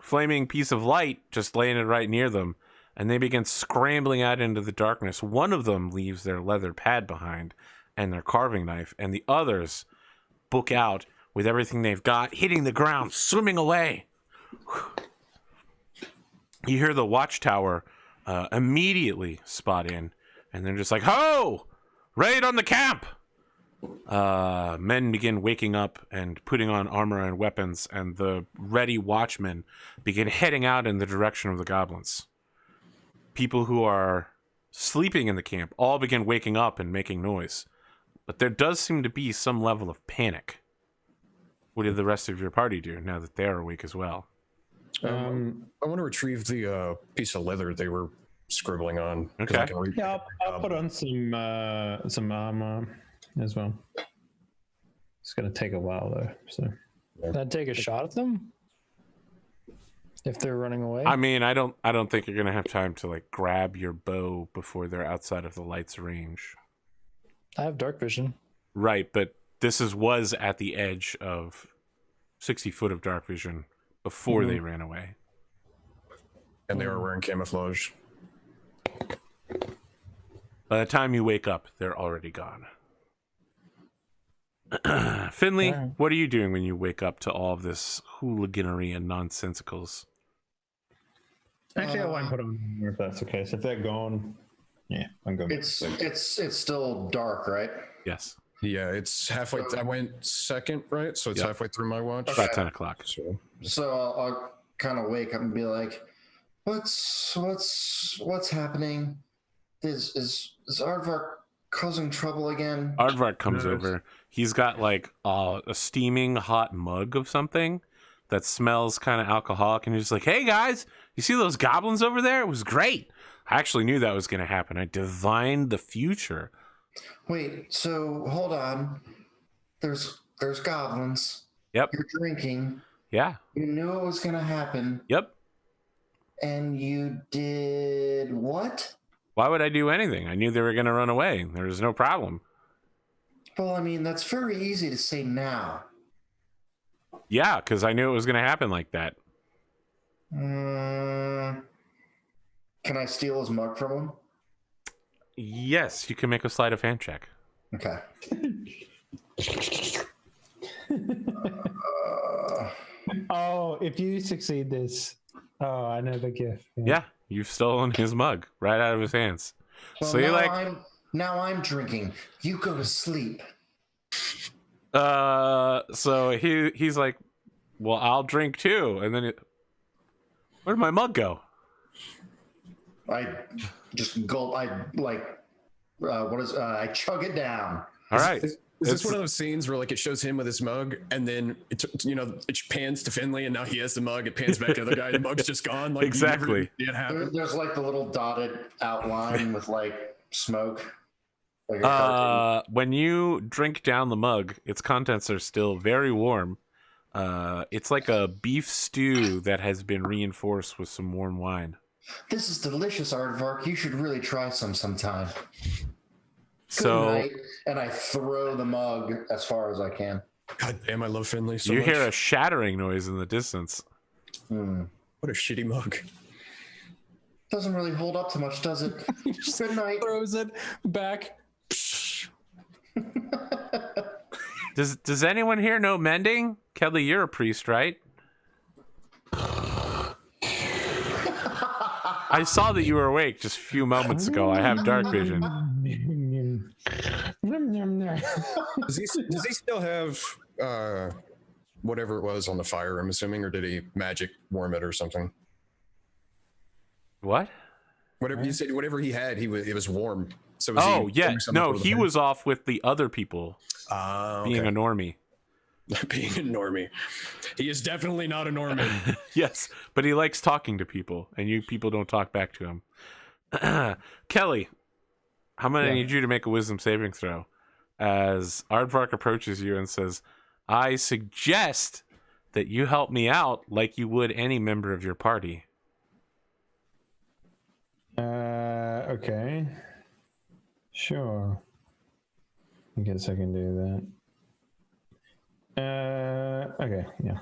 flaming piece of light just landed right near them. And they begin scrambling out into the darkness. One of them leaves their leather pad behind and their carving knife, and the others book out with everything they've got, hitting the ground, swimming away. You hear the watchtower immediately spot in, and they're just like, "Ho! Raid on the camp!" Men begin waking up and putting on armor and weapons, and the ready watchmen begin heading out in the direction of the goblins. People who are sleeping in the camp all begin waking up and making noise. But there does seem to be some level of panic. What did the rest of your party do now that they're awake as well? I want to retrieve the piece of leather they were scribbling on. 'Cause I Okay. can read Yeah, I'll put on some armor as well. It's gonna take a while though. So I'd take a shot at them if they're running away. I mean, I don't think you're gonna have time to like grab your bow before they're outside of the light's range. I have dark vision. Right, but this was at the edge of 60 foot of dark vision before they ran away. and they were wearing camouflage. By the time you wake up, they're already gone. Finley, what are you doing when you wake up to all of this hooliganery and nonsensicals? actually, I won't put on armor if that's the case. If they're gone, yeah, I'm going. It's still dark, right? Yes, Yeah, it's halfway. I went second, right? So it's Yep. halfway through my watch. about 10 o'clock. So I'll kind of wake up and be like, "What's happening? Is Aardvark causing trouble again?" Aardvark comes over. He's got like a steaming hot mug of something that smells kind of alcoholic, and he's like, "Hey guys, you see those goblins over there? It was great. I actually knew that was going to happen. I divined the future." Wait, so hold on. There's goblins. Yep. You're drinking. Yeah. You knew it was gonna happen, Yep. and you did what? Why would I do anything? I knew they were going to run away. There was no problem. Well, I mean, that's very easy to say now. Yeah, because I knew it was going to happen like that. Can I steal his mug from him? Yes, you can make a sleight of hand check. Okay. Oh, if you succeed this, oh, I know the gift. Yeah, you've stolen his mug right out of his hands. Well, So you're like, now I'm drinking. You go to sleep. so he's like, well, I'll drink too. And then where'd my mug go? I just gulp. I I chug it down. All right. Is this one of those scenes where like it shows him with his mug, and then it pans to Finley, and now he has the mug. It pans back to the other guy. The mug's just gone. Like Exactly. It happened. There's like the little dotted outline with like smoke. Like a cartoon. When you drink down the mug, its contents are still very warm. It's like a beef stew that has been reinforced with some warm wine. This is delicious, Aardvark. You should really try some sometime. So Good night. And I throw the mug as far as I can. God damn, I love Finley so you much. hear a shattering noise in the distance. What a shitty mug. Doesn't really hold up to much, does it? Good night. Throws it back. Does anyone here know mending? Kelly, you're a priest, right? I saw that you were awake just a few moments ago. I have dark vision. Does he still have whatever it was on the fire, I'm assuming, or did he magic worm it or something? What? Whatever you said, whatever he had, it was warm. So Oh, he yeah. doing something No, for the he fire? was off with the other people being a normie. Being a normie. He is definitely not a Norman. Yes, but he likes talking to people, and you people don't talk back to him. Kelly, I'm going to need you to make a wisdom saving throw as Aardvark approaches you and says, I suggest that you help me out like you would any member of your party. Okay. Sure. I guess I can do that. Okay, yeah.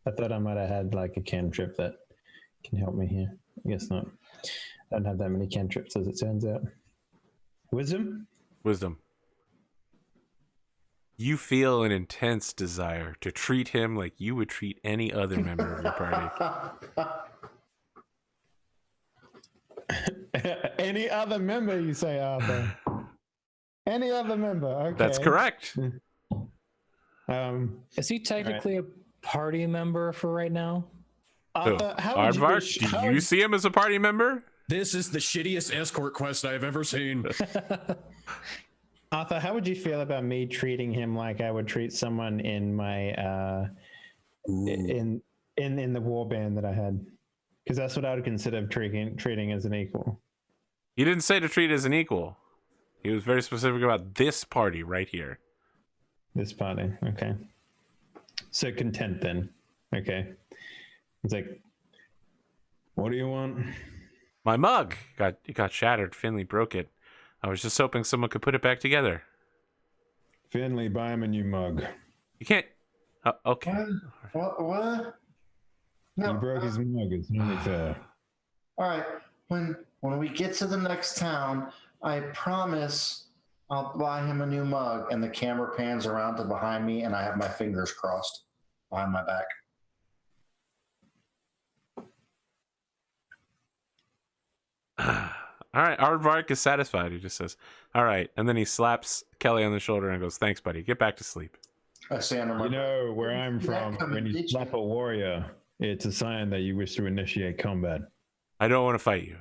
I thought I might have had like a cantrip that can help me here. I guess not. I don't have that many cantrips as it turns out. Wisdom? Wisdom. You feel an intense desire to treat him like you would treat any other member of your party. Any other member, you say, Arthur? Any other member? Okay. That's correct. Is he technically a party member for right now? Arthur, how would Aardvark, do you see him as a party member? This is the shittiest escort quest I've ever seen. Arthur, how would you feel about me treating him like I would treat someone in my in the war band that I had? Because that's what I would consider treating as an equal. He didn't say to treat as an equal. He was very specific about this party right here. This party, okay. So content then, okay. It's like, what do you want? My mug got shattered. Finley broke it. I was just hoping someone could put it back together. Finley, buy him a new mug. You can't. Okay. What? No. He broke his mug. It's only fair. All right. When we get to the next town, I promise I'll buy him a new mug. And the camera pans around to behind me, and I have my fingers crossed behind my back. All right. Aardvark is satisfied. He just says, all right. And then he slaps Kelly on the shoulder and goes, thanks, buddy. Get back to sleep. I say under my You know, where I'm from, coming, when you did you? slap a warrior, it's a sign that you wish to initiate combat. I don't want to fight you.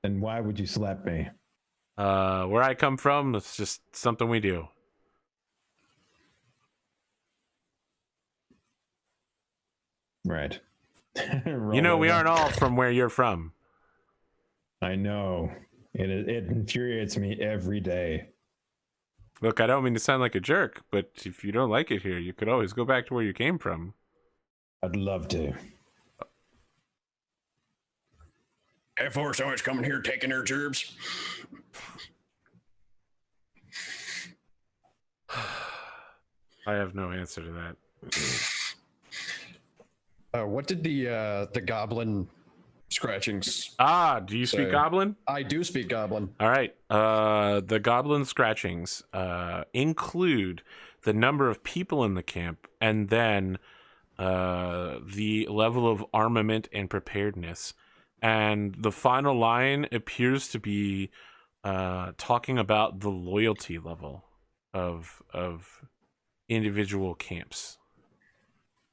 Then why would you slap me? Where I come from, it's just something we do. Right. You know, we aren't all from where you're from. I know. It infuriates me every day. Look, I don't mean to sound like a jerk, but if you don't like it here, you could always go back to where you came from. I'd love to. Air Force always coming here taking their gerbs. I have no answer to that. What did the goblin scratchings? Do you speak So- Goblin? I do speak goblin. All right. The Goblin scratchings include the number of people in the camp and then the level of armament and preparedness. And the final line appears to be talking about the loyalty level of individual camps.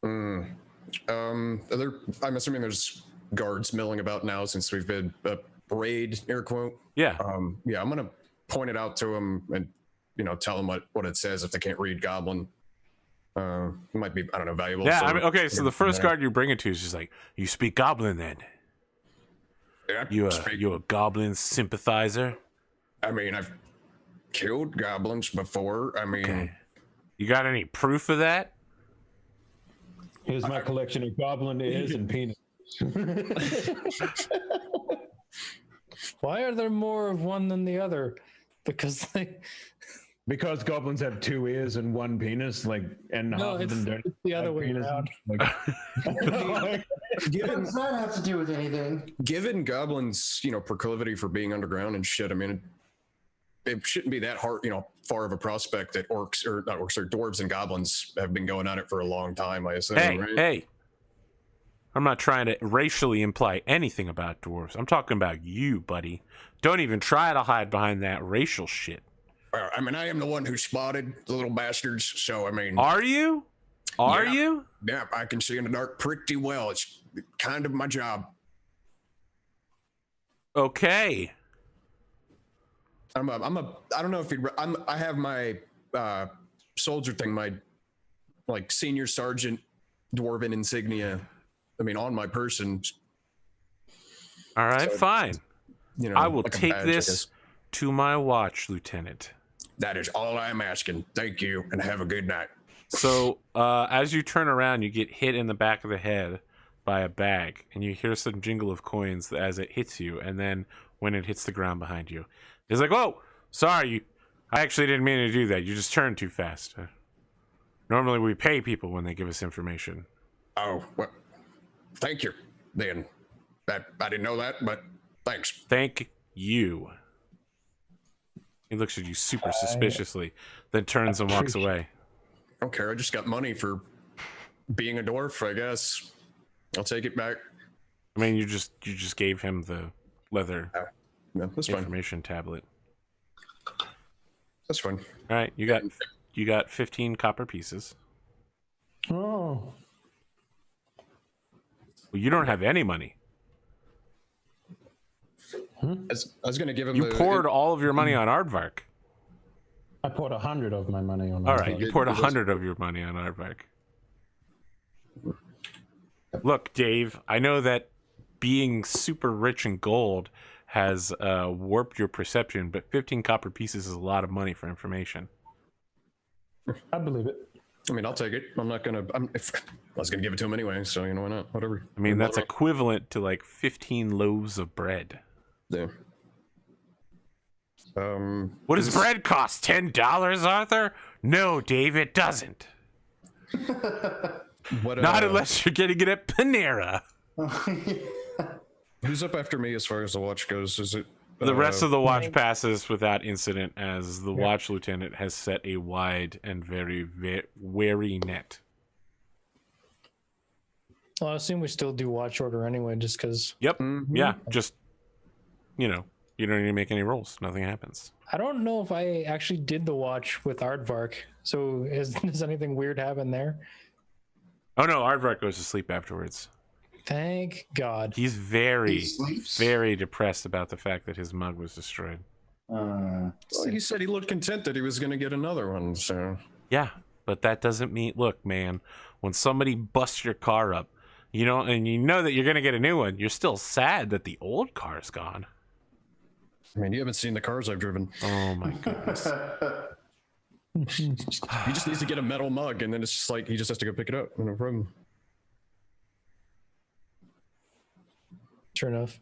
I'm assuming there's guards milling about now since we've been a raid, air quote. Yeah. I'm gonna point it out to them and tell them what it says if they can't read goblin. It might be, I don't know, valuable. Yeah. So I mean, okay. So the first guard you bring it to is just like, you speak Goblin then? Yeah, You a Goblin sympathizer? I mean, I've killed goblins before. I mean, Okay. You got any proof of that? Here's my collection of goblin ears and penis. Why are there more of one than the other? Because they. Because goblins have 2 ears and 1 penis, like, and No, half of them don't. it's the other have way penises. around. Like, What Given does that have to do with anything? given goblins, proclivity for being underground and shit, I mean, it shouldn't be that hard, far of a prospect that orcs or not orcs or dwarves and goblins have been going at it for a long time. I assume. Hey, right? hey. I'm not trying to racially imply anything about dwarves. I'm talking about you, buddy. Don't even try to hide behind that racial shit. Well, I mean, I am the one who spotted the little bastards, so I mean, Are you? Are Yeah. you? yeah, I can see in the dark pretty well. It's kind of my job. Okay. I don't know if I have my soldier thing, my like senior sergeant dwarven insignia. I mean, on my person, All right, So- fine. I will like a take badge, I this guess. to my watch, Lieutenant. That is all I'm asking. Thank you, and have a good night. So, as you turn around, you get hit in the back of the head by a bag, and you hear some jingle of coins as it hits you, and then when it hits the ground behind you, it's like, "Whoa, sorry, I actually didn't mean to do that. You just turned too fast." Normally, we pay people when they give us information. Oh, well, thank you. Then, I didn't know that, but thanks. Thank you. He looks at you super suspiciously, then turns and walks away. I don't care. I just got money for being a dwarf. I guess I'll take it back. I mean, you just gave him the leather Yeah, that's fine. information tablet. That's fine. All right, you got 15 copper pieces. oh, Well, you don't have any money. I was going to give him. You poured all of your money on Aardvark. I poured 100 of my money on. All that right, dog. you poured 100 of your money on Aardvark. Look, Dave, I know that being super rich in gold has warped your perception, but 15 copper pieces is a lot of money for information. I believe it. I mean, I'll take it. I'm not gonna. I was gonna give it to him anyway, so why not? Whatever. I mean, that's equivalent to like 15 loaves of bread. Yeah. What does bread cost? $10, Arthur? No, Dave, it doesn't. What? Not unless you're getting it at Panera. Who's up after me as far as the watch goes? Is it The rest of the watch passes without incident, as the watch lieutenant has set a wide and very wary net. Well, I assume we still do watch order anyway, just because. Yep. Yeah. Just, you don't need to make any rolls. Nothing happens. I don't know if I actually did the watch with Aardvark. So does anything weird happen there? Oh no, Aardvark goes to sleep afterwards. Thank God. He's very, He sleeps? very depressed about the fact that his mug was destroyed. Well, he said he looked content that he was going to get another one. So Yeah, but that doesn't mean. Look, man, when somebody busts your car up, and you know that you're gonna get a new one, you're still sad that the old car's gone. I mean, you haven't seen the cars I've driven. Oh my goodness. He just needs to get a metal mug, and then it's just like he just has to go pick it up. No problem. Sure enough.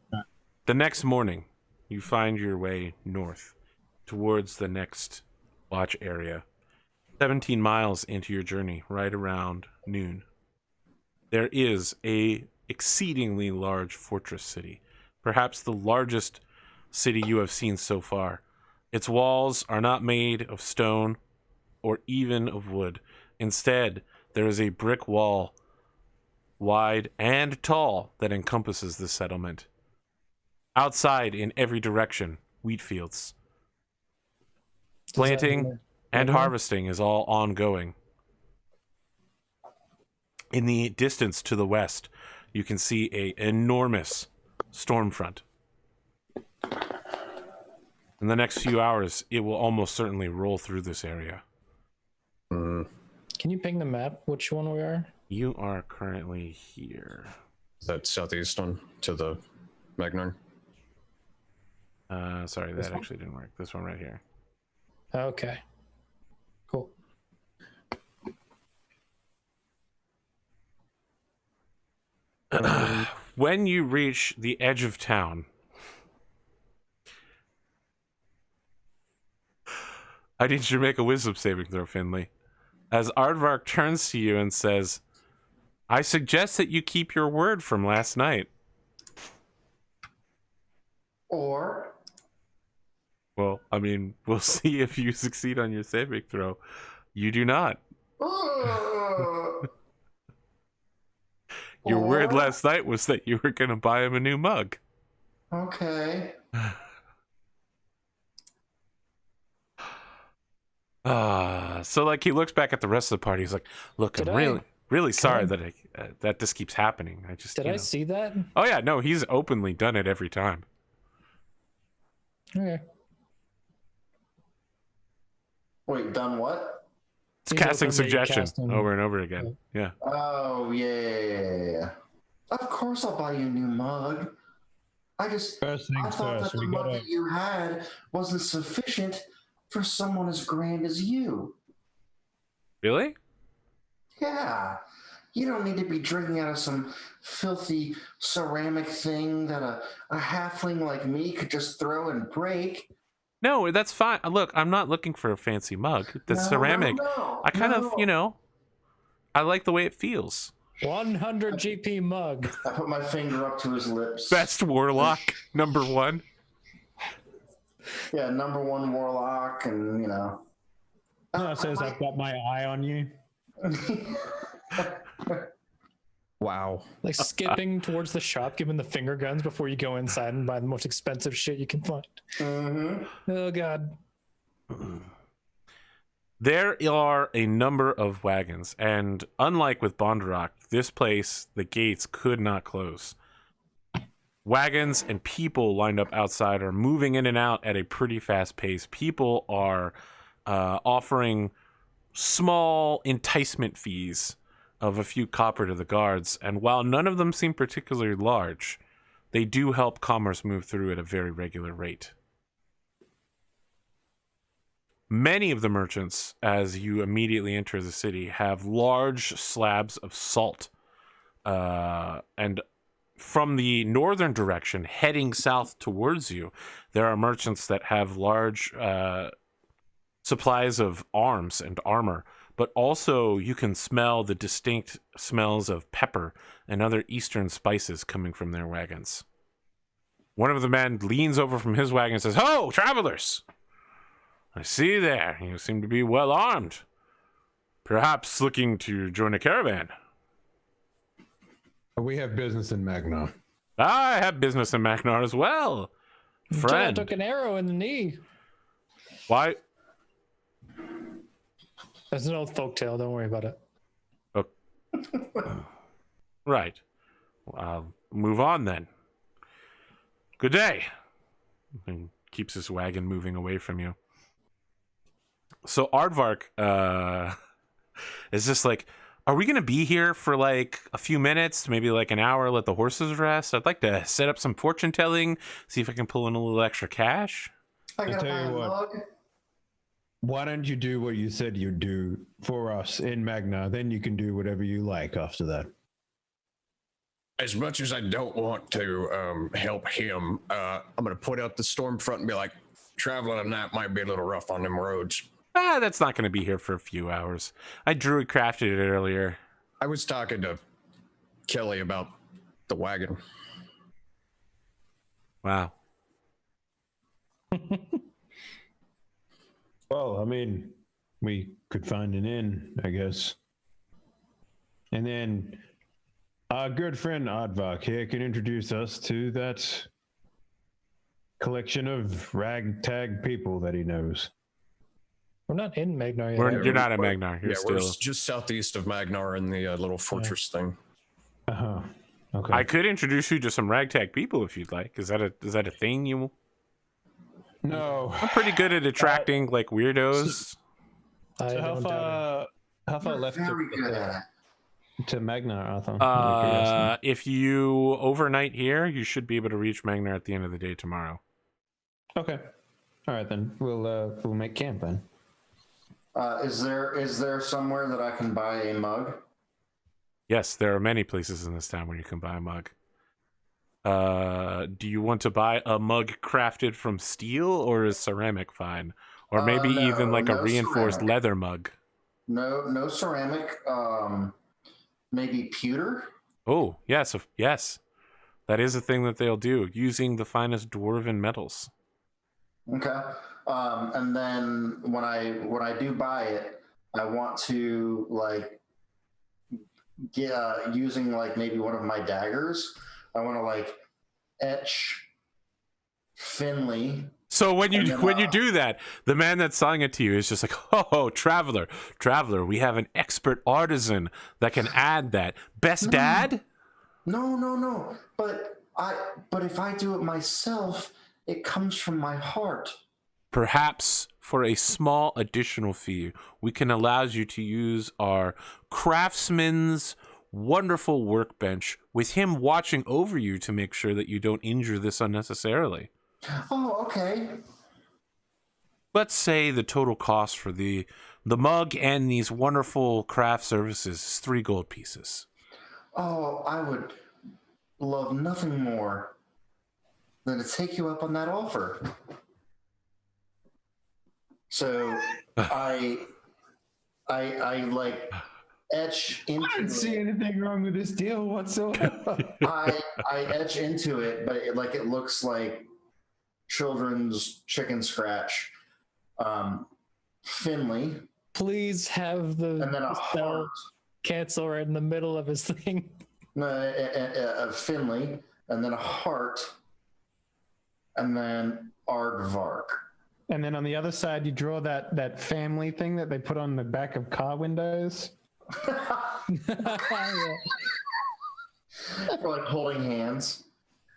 The next morning, you find your way north towards the next watch area. 17 miles into your journey, right around noon, there is a exceedingly large fortress city, perhaps the largest city you have seen so far. Its walls are not made of stone or even of wood. Instead, there is a brick wall, wide and tall, that encompasses the settlement. Outside, in every direction, wheat fields. Planting and harvesting is all ongoing. In the distance to the west, you can see an enormous storm front. In the next few hours, it will almost certainly roll through this area. Can you ping the map which one we are? You are currently here. Is that southeast one to the Magner? Sorry, that actually didn't work. This one right here. Okay. Cool. When you reach the edge of town, I need you to make a wisdom saving throw, Finley. As Aardvark turns to you and says, I suggest that you keep your word from last night. Or Well, I mean, we'll see if you succeed on your saving throw. You do not. Your word last night was that you were going to buy him a new mug. Okay. So like he looks back at the rest of the party. He's like, "Look, I'm really sorry that this keeps happening. I just Did I see that? Oh yeah, no, he's openly done it every time. Okay. Wait, done what? It's He's casting openly suggestions casting- over and over again. Yeah. Oh, yeah. Of course I'll buy you a new mug. I First thought things first, that the we mug gotta. that you had wasn't sufficient for someone as grand as you. Really? Yeah. You don't need to be drinking out of some filthy ceramic thing that a halfling like me could just throw and break. No, that's fine. Look, I'm not looking for a fancy mug. The ceramic, I kind of, I like the way it feels. 100 GP mug. I put my finger up to his lips. Best warlock, number one. Yeah, number one warlock, and No, it says I've got my eye on you. Wow. Like skipping towards the shop, giving the finger guns before you go inside and buy the most expensive shit you can find. Mm-hmm. Oh, God. There are a number of wagons, and unlike with Bondrock, this place, the gates could not close. Wagons and people lined up outside are moving in and out at a pretty fast pace. People are offering small enticement fees of a few copper to the guards, and while none of them seem particularly large, they do help commerce move through at a very regular rate. Many of the merchants, as you immediately enter the city, have large slabs of salt. And from the northern direction, heading south towards you, there are merchants that have large supplies of arms and armor. But also, you can smell the distinct smells of pepper and other eastern spices coming from their wagons. One of the men leans over from his wagon and says, "Ho, travelers! I see there. You seem to be well armed. Perhaps looking to join a caravan." We have business in Magner. I have business in Magner as well. Friend. I took an arrow in the knee. Why? That's an old folktale. Don't worry about it. Right. Well, I'll move on then. Good day. And keeps his wagon moving away from you. So Aardvark is just like, are we going to be here for like a few minutes, maybe like an hour, let the horses rest? I'd like to set up some fortune telling, see if I can pull in a little extra cash. I gotta tell buy you a what. mug. Why don't you do what you said you'd do for us in Magna? Then you can do whatever you like after that. As much as I don't want to help him, I'm going to put out the storm front and be like, traveling at night might be a little rough on them roads. That's not going to be here for a few hours. I druid crafted it earlier. I was talking to Kelly about the wagon. Wow. Well, I mean, we could find an inn, I guess. And then our good friend Aardvark here can introduce us to that collection of ragtag people that he knows. We're not in Magnar yet. You're not at Magnar. You're We're still. just southeast of Magnar in the little fortress thing. Uh-huh. Okay. I could introduce you to some ragtag people if you'd like. Is that a thing you? No. I'm pretty good at attracting like weirdos. I So don't doubt how far You're left very good at it. to Magnar, Arthur? If you overnight here, you should be able to reach Magnar at the end of the day tomorrow. Okay. All right then. We'll make camp then. Is there somewhere that I can buy a mug? Yes, there are many places in this town where you can buy a mug. Do you want to buy a mug crafted from steel, or is ceramic fine? Or maybe even like a reinforced ceramic. leather mug? No ceramic. Maybe pewter. Oh, yes, yes. That is a thing that they'll do, using the finest dwarven metals. Okay. And then when I do buy it, I want to like get using like maybe one of my daggers. I want to like etch Finley. So when you do that, the man that's selling it to you is just like, oh, traveler, we have an expert artisan that can add that. Best dad? No. But if I do it myself, it comes from my heart. Perhaps for a small additional fee, we can allow you to use our craftsman's wonderful workbench with him watching over you to make sure that you don't injure this unnecessarily. Oh, okay. Let's say the total cost for the mug and these wonderful craft services is 3 gold pieces. Oh, I would love nothing more than to take you up on that offer. So I like etch into I don't see anything wrong with this deal whatsoever. I etch into it, but it looks like children's chicken scratch. Finley. Please have the And then a spell heart. cancel right in the middle of his thing. Finley, and then a heart, and then aardvark. And then on the other side, you draw that family thing that they put on the back of car windows. For like holding hands.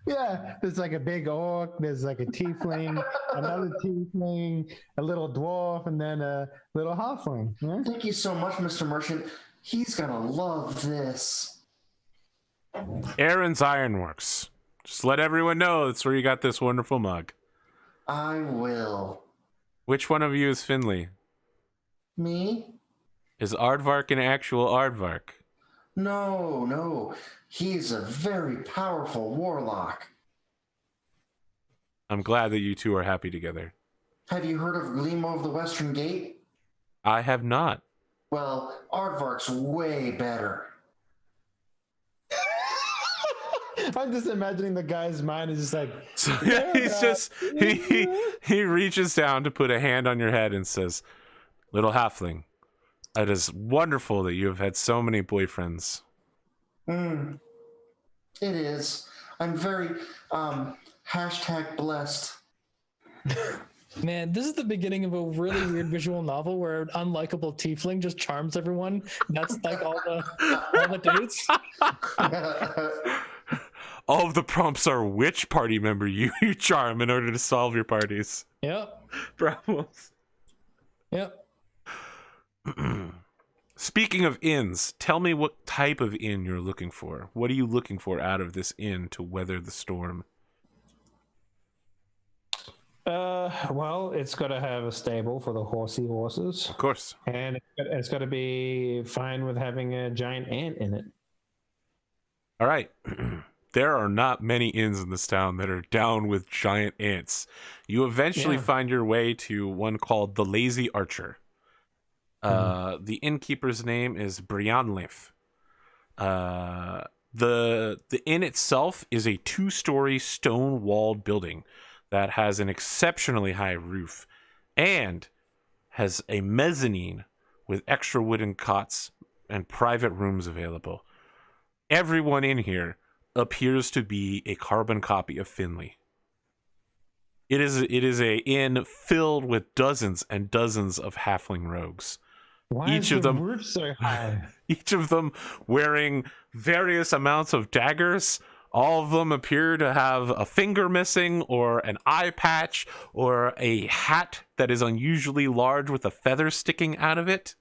Yeah, there's like a big orc, there's like a tiefling, another tiefling, a little dwarf, and then a little halfling. Yeah? Thank you so much, Mr. Merchant. He's gonna love this. Aaron's Ironworks. Just let everyone know that's where you got this wonderful mug. I will. Which one of you is Finley? Me? Is Aardvark an actual Aardvark? No. He's a very powerful warlock. I'm glad that you two are happy together. Have you heard of Glimo of the Western Gate? I have not. Well, Aardvark's way better. I'm just imagining the guy's mind is just like, So he's just he reaches down to put a hand on your head and says, "Little halfling, it is wonderful that you have had so many boyfriends." It is. I'm very #blessed. Man, this is the beginning of a really weird visual novel where an unlikable tiefling just charms everyone. That's like all the dates. All of the prompts are which party member you charm in order to solve your party's problems. Yep. Speaking of inns, tell me what type of inn you're looking for. What are you looking for out of this inn to weather the storm? Well, it's got to have a stable for the horsey horses. Of course. And it's got to be fine with having a giant ant in it. All right. There are not many inns in this town that are down with giant ants. You eventually find your way to one called the Lazy Archer. The innkeeper's name is Brianleif. The inn itself is a 2-story stone-walled building that has an exceptionally high roof and has a mezzanine with extra wooden cots and private rooms available. Everyone in here appears to be a carbon copy of Finley. It is a inn filled with dozens and dozens of halfling rogues. Why is the roof so high? Each of them wearing various amounts of daggers. All of them appear to have a finger missing or an eye patch or a hat that is unusually large with a feather sticking out of it.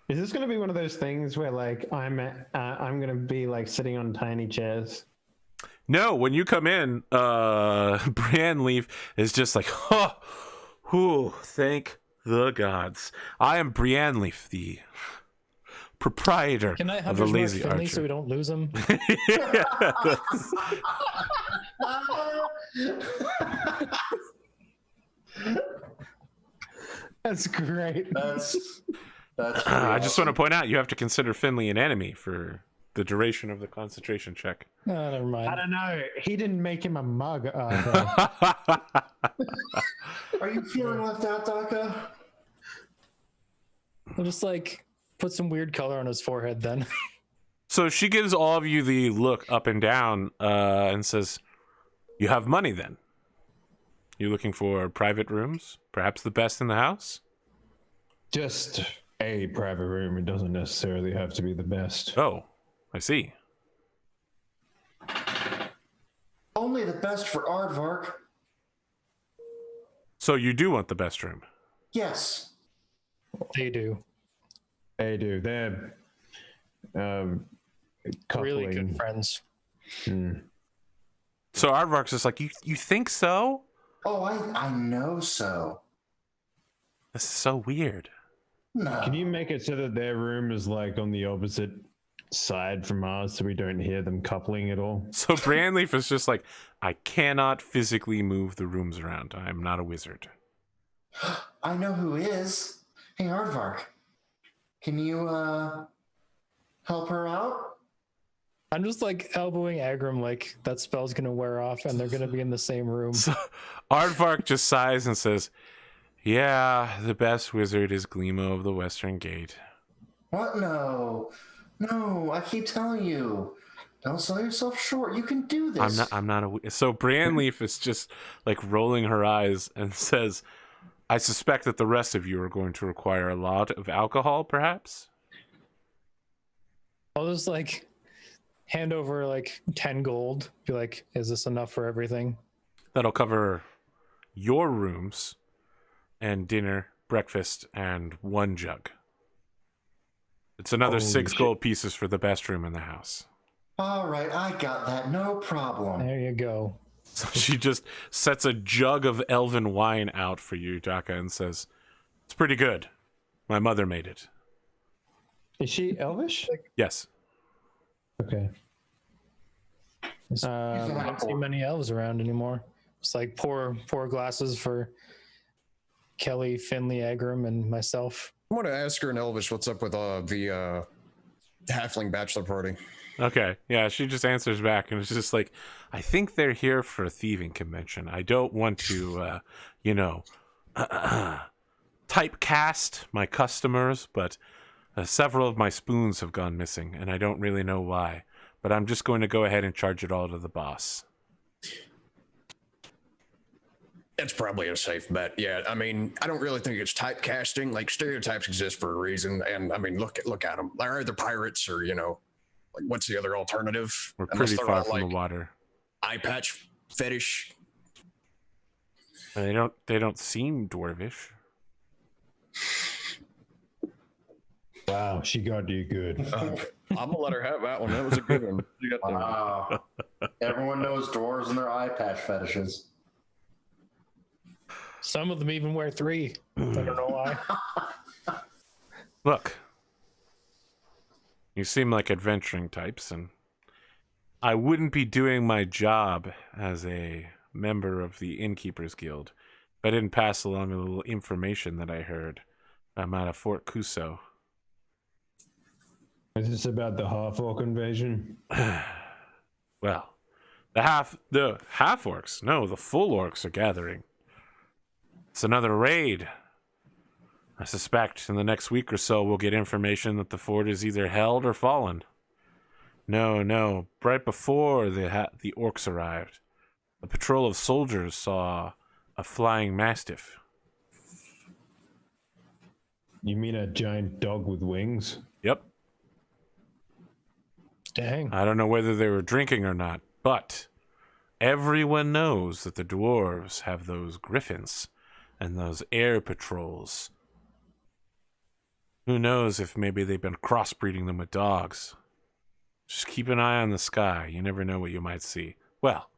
Is this going to be one of those things where like I'm going to be like sitting on tiny chairs? No, when you come in, Brianleif is just like, thank the gods. I am Brianleif, the proprietor Can I of have the his Lazy Finley Archer. so we don't lose him? That's great. That's I just want to point out you have to consider Finley an enemy for the duration of the concentration check. No, never mind. I don't know. He didn't make him a mug. Are you feeling left out, Daka? I'll just like put some weird color on his forehead then. So she gives all of you the look up and down and says, "You have money then? You looking for private rooms? Perhaps the best in the house?" Just a private room. It doesn't necessarily have to be the best. Oh, I see. Only the best for Aardvark. So you do want the best room? Yes. They do. They do. They're Really coupling. good friends. So Aardvark's just like, you think so? Oh, I know so. This is so weird. No. Can you make it so that their room is like on the opposite side from ours so we don't hear them coupling at all? So Brandleaf is just like, I cannot physically move the rooms around. I am not a wizard. I know who is. Hey, Aardvark. Can you help her out? I'm just like elbowing Agram like that spell's gonna wear off and they're gonna be in the same room. So Aardvark just sighs and says, "Yeah, the best wizard is Gleemo of the Western Gate." What? No. No, I keep telling you. Don't sell yourself short. You can do this. I'm not a. So Brandleaf is just like rolling her eyes and says, "I suspect that the rest of you are going to require a lot of alcohol, perhaps." I'll just like hand over like 10 gold. Be like, is this enough for everything? That'll cover your rooms and dinner, breakfast, and one jug. It's another Holy 6 shit. gold pieces for the best room in the house. All right, I got that. No problem. There you go. So she just sets a jug of elven wine out for you, Daka, and says, "It's pretty good. My mother made it." Is she elvish? Yes. Okay. I don't see many elves around anymore. It's like pour glasses for Kelly, Finley, Agram, and myself. I want to ask her in Elvish what's up with the halfling bachelor party. Okay. Yeah, she just answers back and it's just like, "I think they're here for a thieving convention. I don't want to, typecast my customers, but several of my spoons have gone missing and I don't really know why. But I'm just going to go ahead and charge it all to the boss." That's probably a safe bet. Yeah, I mean, I don't really think it's typecasting. Like stereotypes exist for a reason, and I mean, look at them. They're either pirates or like what's the other alternative? We're Unless pretty they're far all, from like, the water. eye patch fetish. And they don't seem dwarvish. Wow, she got you good. I'm gonna let her have that one. That was a good one. You got the- Wow. Everyone knows dwarves and their eye patch fetishes. Some of them even wear 3. I don't know why. Look, you seem like adventuring types, and I wouldn't be doing my job as a member of the Innkeepers Guild if I didn't pass along a little information that I heard. I'm out of Fort Cuso. Is this about the half-orc invasion? Well, the half orcs, no, the full orcs are gathering. It's another raid. I suspect in the next week or so we'll get information that the fort is either held or fallen. No, right before the orcs arrived, a patrol of soldiers saw a flying mastiff. You mean a giant dog with wings? Yep. Dang. I don't know whether they were drinking or not, but everyone knows that the dwarves have those griffins and those air patrols. Who knows if maybe they've been crossbreeding them with dogs. Just keep an eye on the sky. You never know what you might see. Well,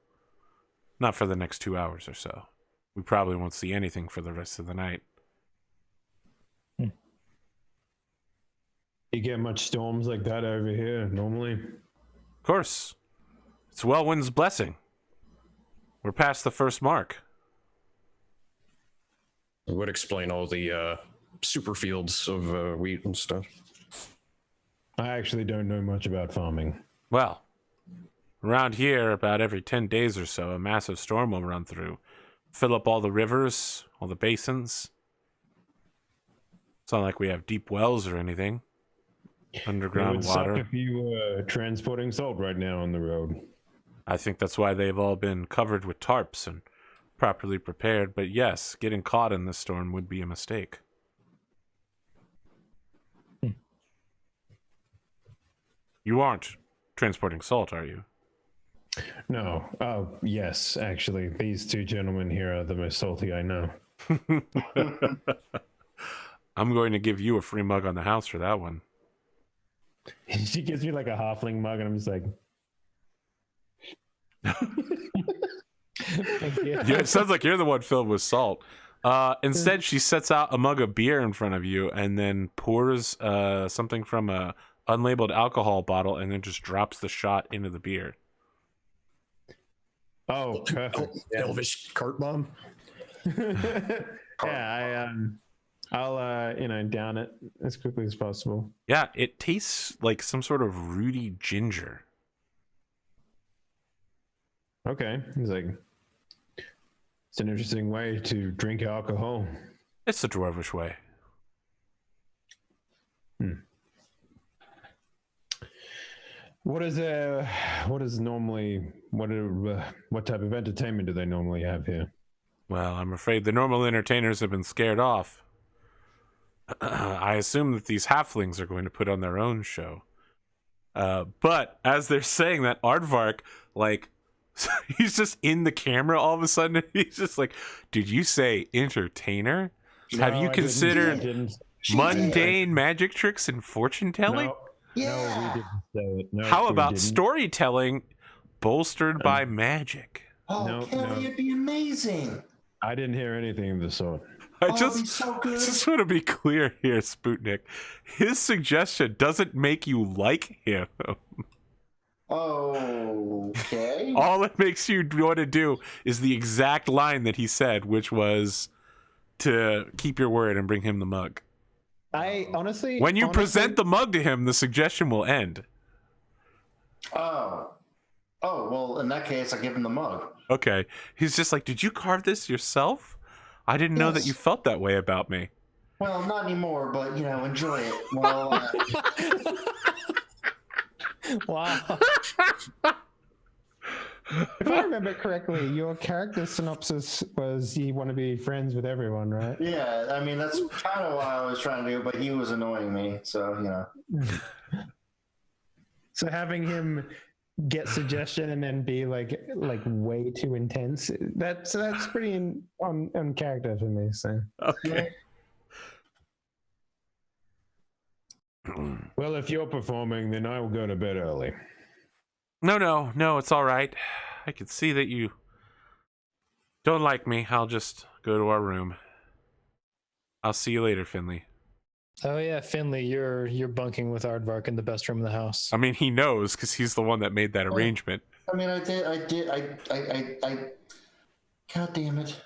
not for the next 2 hours or so. We probably won't see anything for the rest of the night. You get much storms like that over here normally? Of course. It's Wellwind's blessing. We're past the first mark. It would explain all the super fields of wheat and stuff. I actually don't know much about farming. Well, around here, about every 10 days or so, a massive storm will run through. Fill up all the rivers, all the basins. It's not like we have deep wells or anything. Underground it would water. Suck if you were transporting salt right now on the road. I think that's why they've all been covered with tarps and properly prepared. But yes, getting caught in this storm would be a mistake. You aren't transporting salt, are you? No. Oh, yes, actually. These two gentlemen here are the most salty I know. I'm going to give you a free mug on the house for that one. She gives me like a halfling mug, and I'm just like... Thank you. Yeah, it sounds like you're the one filled with salt. Instead, she sets out a mug of beer in front of you and then pours something from a unlabeled alcohol bottle and then just drops the shot into the beer. Oh, perfect. Yeah. Elvish cart bomb. Yeah, I'll down it as quickly as possible. Yeah, it tastes like some sort of rooty ginger. Okay, he's like, it's an interesting way to drink alcohol. It's the dwarvish way. What type of entertainment do they normally have here? Well, I'm afraid the normal entertainers have been scared off. I assume that these halflings are going to put on their own show. But as they're saying that, Aardvark, like, he's just in the camera all of a sudden. He's just like, did you say entertainer? Have you considered mundane magic tricks and fortune telling? Yeah. No, we didn't say it. No, How we about didn't. storytelling bolstered by magic? Oh, No, Kelly, no. it'd be amazing. I didn't hear anything of the sort. I It'd be so good. just want to be clear here, Spootnik. His suggestion doesn't make you like him. Okay. All it makes you want to do is the exact line that he said, which was to keep your word and bring him the mug. I honestly, When you present the mug to him, the suggestion will end. Oh, well, in that case, I give him the mug. Okay. He's just like, did you carve this yourself? I didn't know that Yes. you felt that way about me. Well, not anymore, but, enjoy it. Well, Wow. if I remember correctly, your character synopsis was you want to be friends with everyone, right? yeah, I mean, that's kind of what I was trying to do, but he was annoying me, so, So having him get suggestion and then be like way too intense, that's pretty on character for me. So Okay. Well, if you're performing, then I will go to bed early. No, it's all right. I can see that you don't like me. I'll just go to our room. I'll see you later, Finley. Oh yeah, Finley, you're bunking with Aardvark in the best room in the house. I mean, he knows because he's the one that made that arrangement. I mean, I God damn it.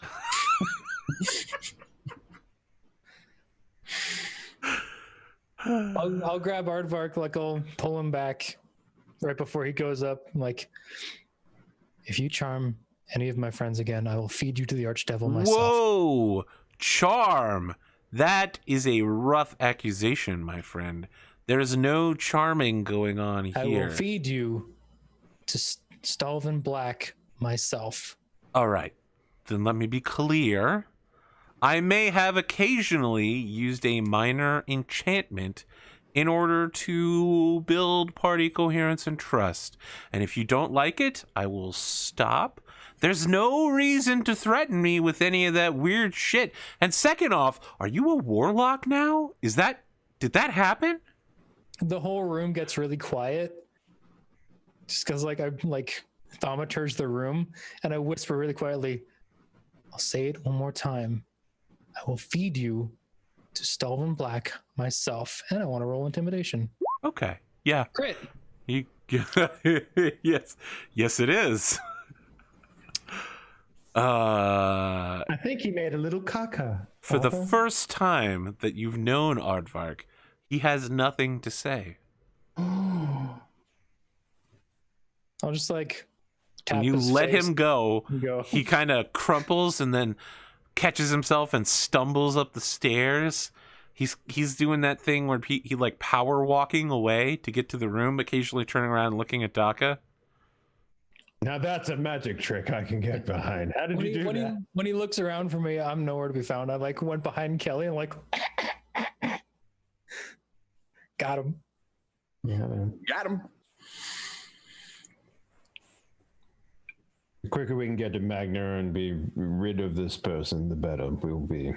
I'll grab Aardvark, like I'll pull him back right before he goes up. Like, if you charm any of my friends again, I will feed you to the Archdevil myself. Whoa! Charm! That is a rough accusation, my friend. There is no charming going on here. I will feed you to Stalvin Black myself. All right. Then let me be clear. I may have occasionally used a minor enchantment in order to build party coherence and trust. And if you don't like it, I will stop. There's no reason to threaten me with any of that weird shit. And second off, are you a warlock now? Did that happen? The whole room gets really quiet. Just because I thaumaturge the room and I whisper really quietly, I'll say it one more time. I will feed you to Stalvin Black myself, and I want to roll intimidation. Okay. Yeah. Crit. Yes, it is. I think he made a little caca. For the Father. first time that you've known Aardvark, he has nothing to say. I'll just like tap When you his let face him go, and go. he kind of crumples and then catches himself and stumbles up the stairs. He's doing that thing where he like power walking away to get to the room, occasionally turning around and looking at Daka. Now that's a magic trick I can get behind. How did When you he, do when, that? he, when he looks around for me, I'm nowhere to be found. I like went behind Kelly and like got him. Yeah, man. Got him. The quicker we can get to Magner and be rid of this person, the better we'll be.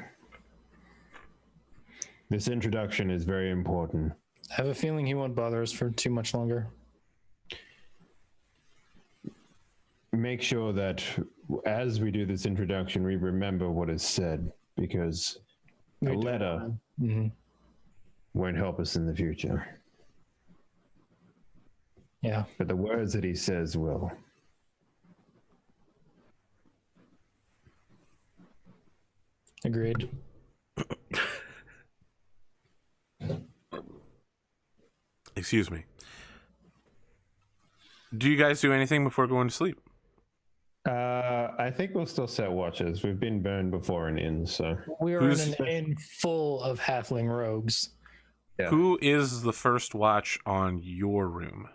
This introduction is very important. I have a feeling he won't bother us for too much longer. Make sure that as we do this introduction, we remember what is said, because a letter Mm-hmm. won't help us in the future. Yeah. But the words that he says will. Agreed. Excuse me. Do you guys do anything before going to sleep? I think we'll still set watches. We've been burned before in inns, so. We are Who's- in an inn full of halfling rogues. Yeah. Who is the first watch on your room?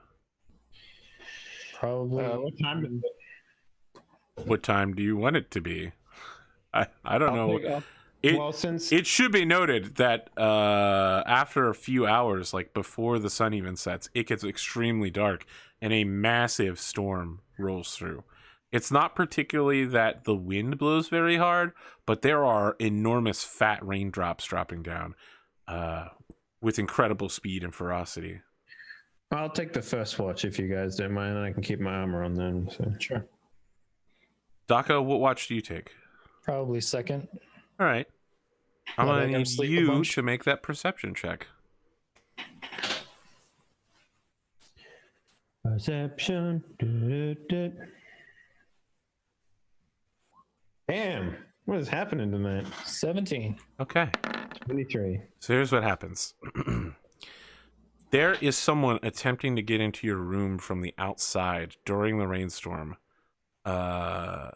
Probably. What time is it? What time do you want it to be? I don't know. Well, since It should be noted that after a few hours, like before the sun even sets, it gets extremely dark and a massive storm rolls through. It's not particularly that the wind blows very hard, but there are enormous fat raindrops dropping down with incredible speed and ferocity. I'll take the first watch if you guys don't mind, and I can keep my armor on then. So. Sure. Daka, what watch do you take? Probably second. All right. I'm Let going to him need sleep a you bunch. to make that perception check. Perception. Damn, what is happening tonight? 17. Okay. 23. So here's what happens. There is someone attempting to get into your room from the outside during the rainstorm. They're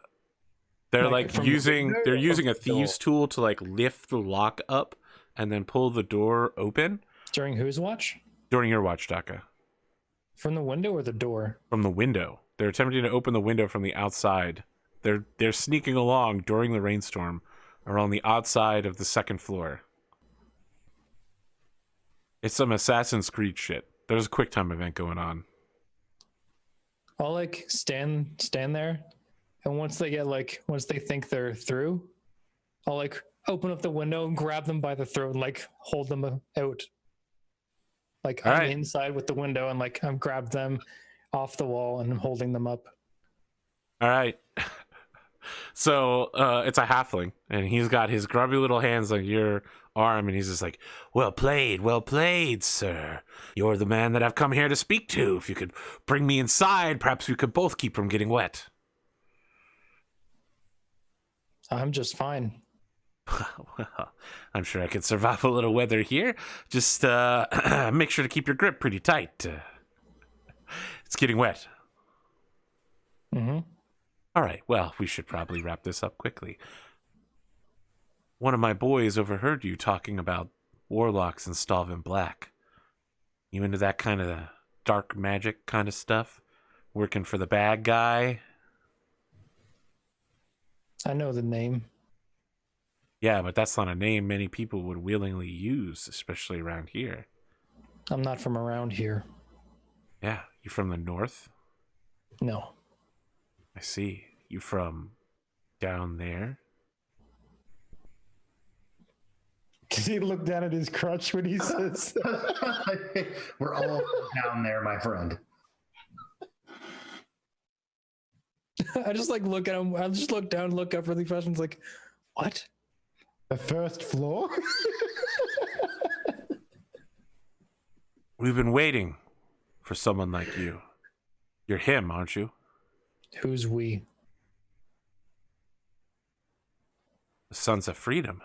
Like like from the using window they're or using a from the door? thieves tool to like lift the lock up and then pull the door open During whose watch? during your watch, Daka. From the window or the door? From the window. They're attempting to open the window from the outside. They're sneaking along during the rainstorm around the outside of the second floor. It's some Assassin's Creed shit. There's a quick time event going on. I'll like stand there, and once they think they're through, I'll like open up the window and grab them by the throat and like hold them out. Like All I'm right. inside with the window and like I've grabbed them off the wall and I'm holding them up. All right. So it's a halfling, and he's got his grubby little hands on your arm, and he's just like, well played, sir. You're the man that I've come here to speak to. If you could bring me inside, perhaps we could both keep from getting wet. I'm just fine. Well, I'm sure I could survive a little weather here. Just make sure to keep your grip pretty tight. It's getting wet. Mm-hmm. All right, well, we should probably wrap this up quickly. One of my boys overheard you talking about warlocks and Stalvin Black. You into that kind of dark magic kind of stuff? Working for the bad guy? I know the name. Yeah, but that's not a name many people would willingly use, especially around here. I'm not from around here. Yeah, you from the north? No. I see. You from down there? Does he look down at his crutch when he says We're all down there, my friend. I just like look at him. I just look down, look up really fast, and it's like, what? the first floor? We've been waiting for someone like you. You're him, aren't you? Who's we? The Sons of Freedom.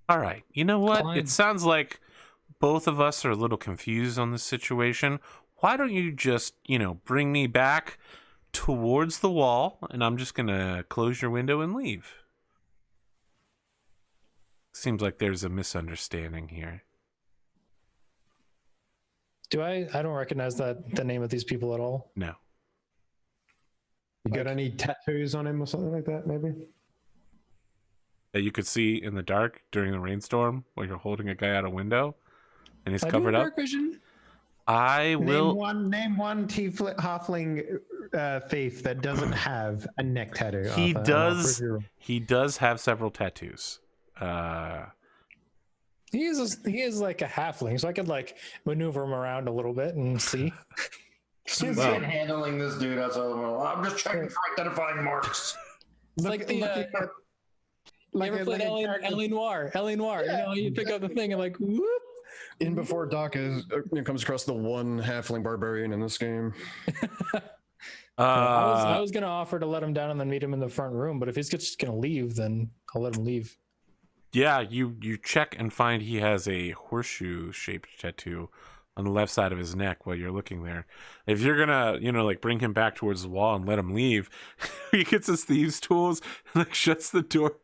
All right. You know what? Climb. It sounds like both of us are a little confused on this situation. Why don't you just, bring me back towards the wall, and I'm just going to close your window and leave. Seems like there's a misunderstanding here. I don't recognize the name of these people at all. No. You got any tattoos on him or something like that, maybe? That you could see in the dark during the rainstorm while you're holding a guy out a window and he's covered up. Dark vision. I will. Name one halfling thief that doesn't have a neck tattoo. He Arthur. does. He does have several tattoos. He is like a halfling, so I could like maneuver him around a little bit and see. He's handling this dude outside the window. I'm just checking for identifying marks. It's like the. You ever played L.A. Noire? L.A. Noire. Yeah, You pick up the thing and like, whoop. In before Doc comes across the one halfling barbarian in this game. I was gonna offer to let him down and then meet him in the front room, but if he's just gonna leave, then I'll let him leave. Yeah, you check and find he has a horseshoe-shaped tattoo on the left side of his neck while you're looking there. If you're gonna, bring him back towards the wall and let him leave, he gets his thieves' tools and shuts the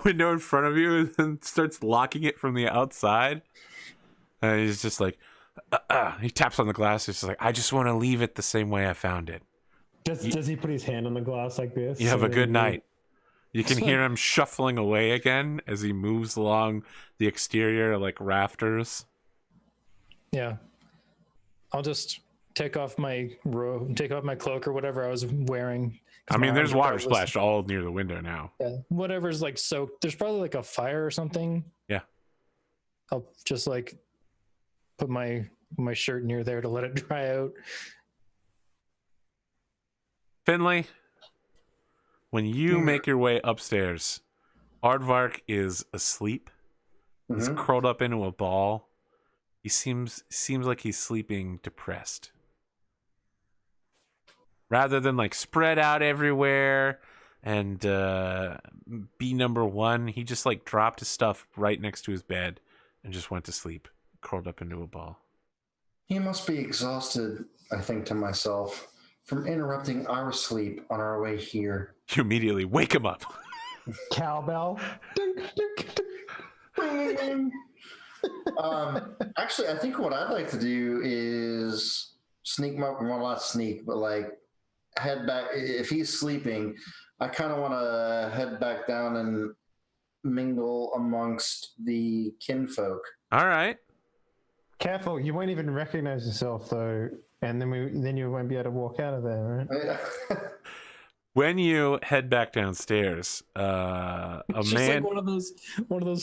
window in front of you, and then starts locking it from the outside. And he's just like, he taps on the glass. He's just like, I just want to leave it the same way I found it. Does he put his hand on the glass like this? You have a good night. You can hear him shuffling away again as he moves along the exterior like rafters. Yeah, I'll just take off my cloak or whatever I was wearing. I mean, there's water splashed all near the window now. Yeah, whatever's like soaked. There's probably like a fire or something. Yeah. I'll just like put my shirt near there to let it dry out. Finley, when you make your way upstairs, Aardvark is asleep. He's curled up into a ball. He seems like he's sleeping depressed. Rather than like spread out everywhere and be number one, he just like dropped his stuff right next to his bed and just went to sleep, curled up into a ball. He must be exhausted, I think to myself, from interrupting our sleep on our way here. You immediately wake him up. Cowbell. Actually, I think what I'd like to do is sneak him up. Well, not sneak, but like head back. If he's sleeping, I kind of want to head back down and mingle amongst the kinfolk. All right. Careful, you won't even recognize yourself though, and then you won't be able to walk out of there, right? When you head back downstairs, a It's just like one of those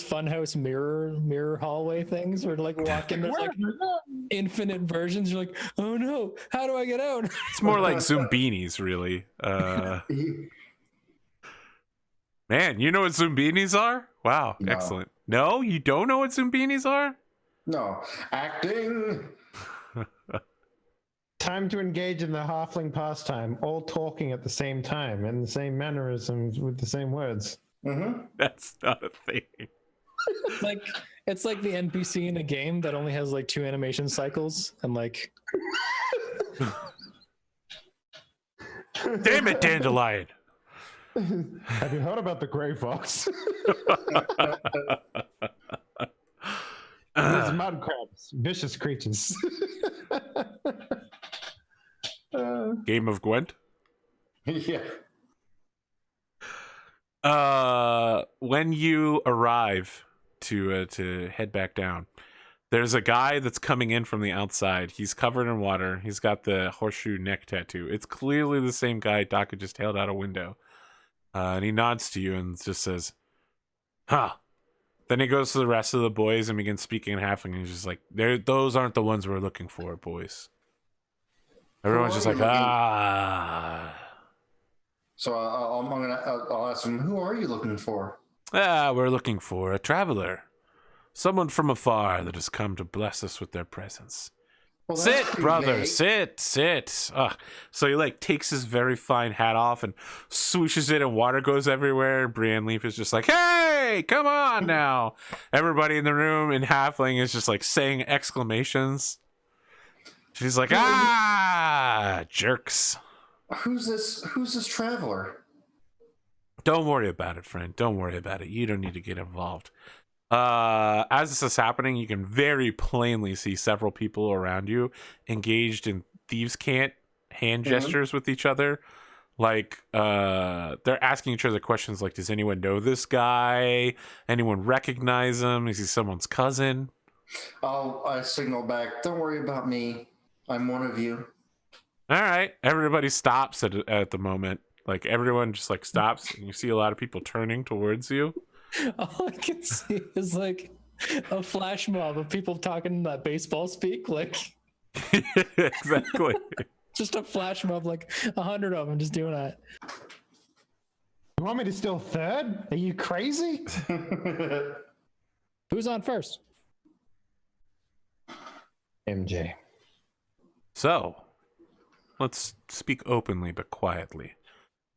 funhouse mirror hallway things where like walk in, there's like infinite versions. You're like, oh no, how do I get out? It's more like Zumbinis, really. Man, you know what Zumbinis are? Wow, No. Excellent. No, you don't know what Zumbinis are? No, acting. Time to engage in the halfling pastime, all talking at the same time and the same mannerisms with the same words. Mm-hmm. That's not a thing. It's like the NPC in a game that only has like 2 animation cycles and like. Damn it, Dandelion. Have you heard about the gray fox? These mud crabs, vicious creatures. Game of Gwent. Yeah. When you arrive to head back down, there's a guy that's coming in from the outside. He's covered in water. He's got the horseshoe neck tattoo. It's clearly the same guy Doc had just held out a window. And he nods to you and just says, huh. Then he goes to the rest of the boys and begins speaking in halfling. And he's just like, those aren't the ones we're looking for, boys. Everyone's just like, ah. So I'll ask him, who are you looking for? We're looking for a traveler. Someone from afar that has come to bless us with their presence. Well, that's Sit, pretty brother, vague. sit. Ugh. So he like takes his very fine hat off and swooshes it, and water goes everywhere. Brienne Leaf is just like, "Hey, come on now!" Everybody in the room in Halfling is just like saying exclamations. She's like, "Ah, jerks!" Who's this traveler? Don't worry about it, friend. Don't worry about it. You don't need to get involved. As this is happening, you can very plainly see several people around you engaged in thieves' cant hand gestures with each other. Like, they're asking each other questions like, does anyone know this guy? Anyone recognize him? Is he someone's cousin? I signal back. Don't worry about me. I'm one of you. All right. Everybody stops at the moment. Like, everyone just like stops, and you see a lot of people turning towards you. All I can see is like a flash mob of people talking that baseball speak, like Exactly. just a flash mob, like 100 of them just doing that. You want me to steal third? Are you crazy? Who's on first? MJ. So, let's speak openly but quietly.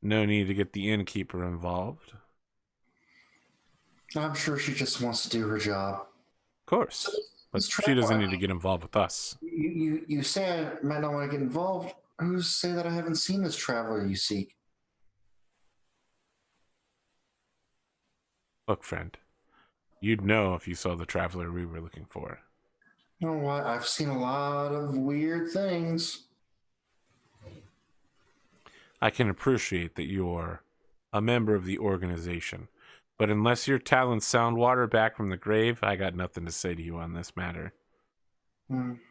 No need to get the innkeeper involved. I'm sure she just wants to do her job. Of course. But This she doesn't traveler, need to get involved with us. You say I might not want to get involved. Who's to say that I haven't seen this traveler you seek? Look, friend, you'd know if you saw the traveler we were looking for. You know what? I've seen a lot of weird things. I can appreciate that you're a member of the organization, but unless your talents sound water back from the grave, I got nothing to say to you on this matter.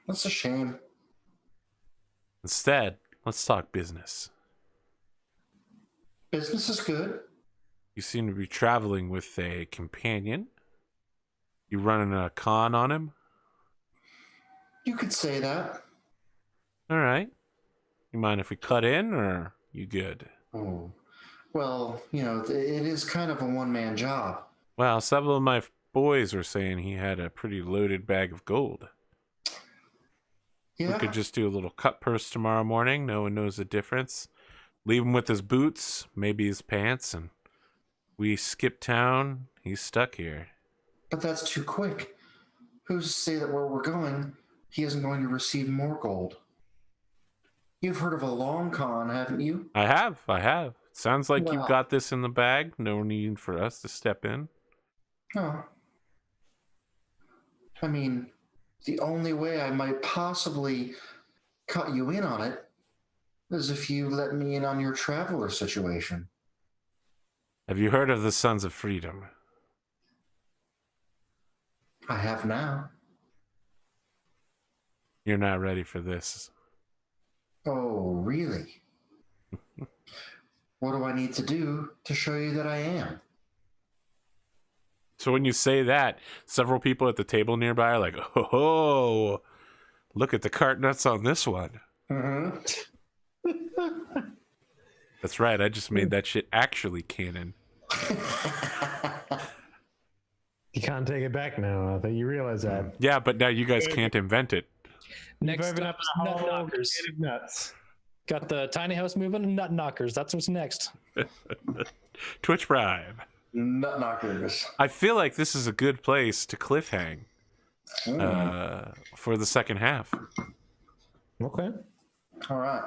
That's a shame. Instead, let's talk business. Business is good. You seem to be traveling with a companion. You running a con on him? You could say that. All right. You mind if we cut in, or you good? Oh, well, it is kind of a one-man job. Well, several of my boys were saying he had a pretty loaded bag of gold. Yeah. We could just do a little cut purse tomorrow morning. No one knows the difference. Leave him with his boots, maybe his pants, and we skip town. He's stuck here. But that's too quick. Who's to say that where we're going, he isn't going to receive more gold? You've heard of a long con, haven't you? I have. Sounds like you've Well. got this in the bag. No need for us to step in. No. I mean, the only way I might possibly cut you in on it is if you let me in on your traveler situation. Have you heard of the Sons of Freedom? I have now. You're not ready for this. Oh, really? What do I need to do to show you that I am? So when you say that, several people at the table nearby are like, oh, look at the cart nuts on this one. Mm-hmm. That's right. I just made that shit actually canon. You can't take it back now. I think you realize that. Yeah, but now you guys can't invent it. Next You've opened up, up a nut whole knockers. can of nuts. Got the tiny house moving and nut knockers. That's what's next. Twitch Prime. Nut knockers. I feel like this is a good place to cliffhang for the second half. Okay. All right.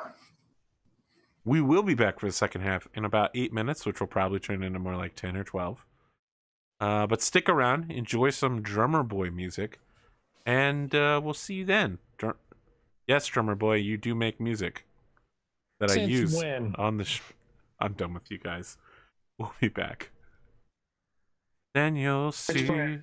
We will be back for the second half in about 8 minutes, which will probably turn into more like 10 or 12. But stick around, enjoy some Drumurboy music, and we'll see you then. Yes, Drumurboy, you do make music that I Since use when? on the I'm done with you guys. We'll be back. Then you'll see.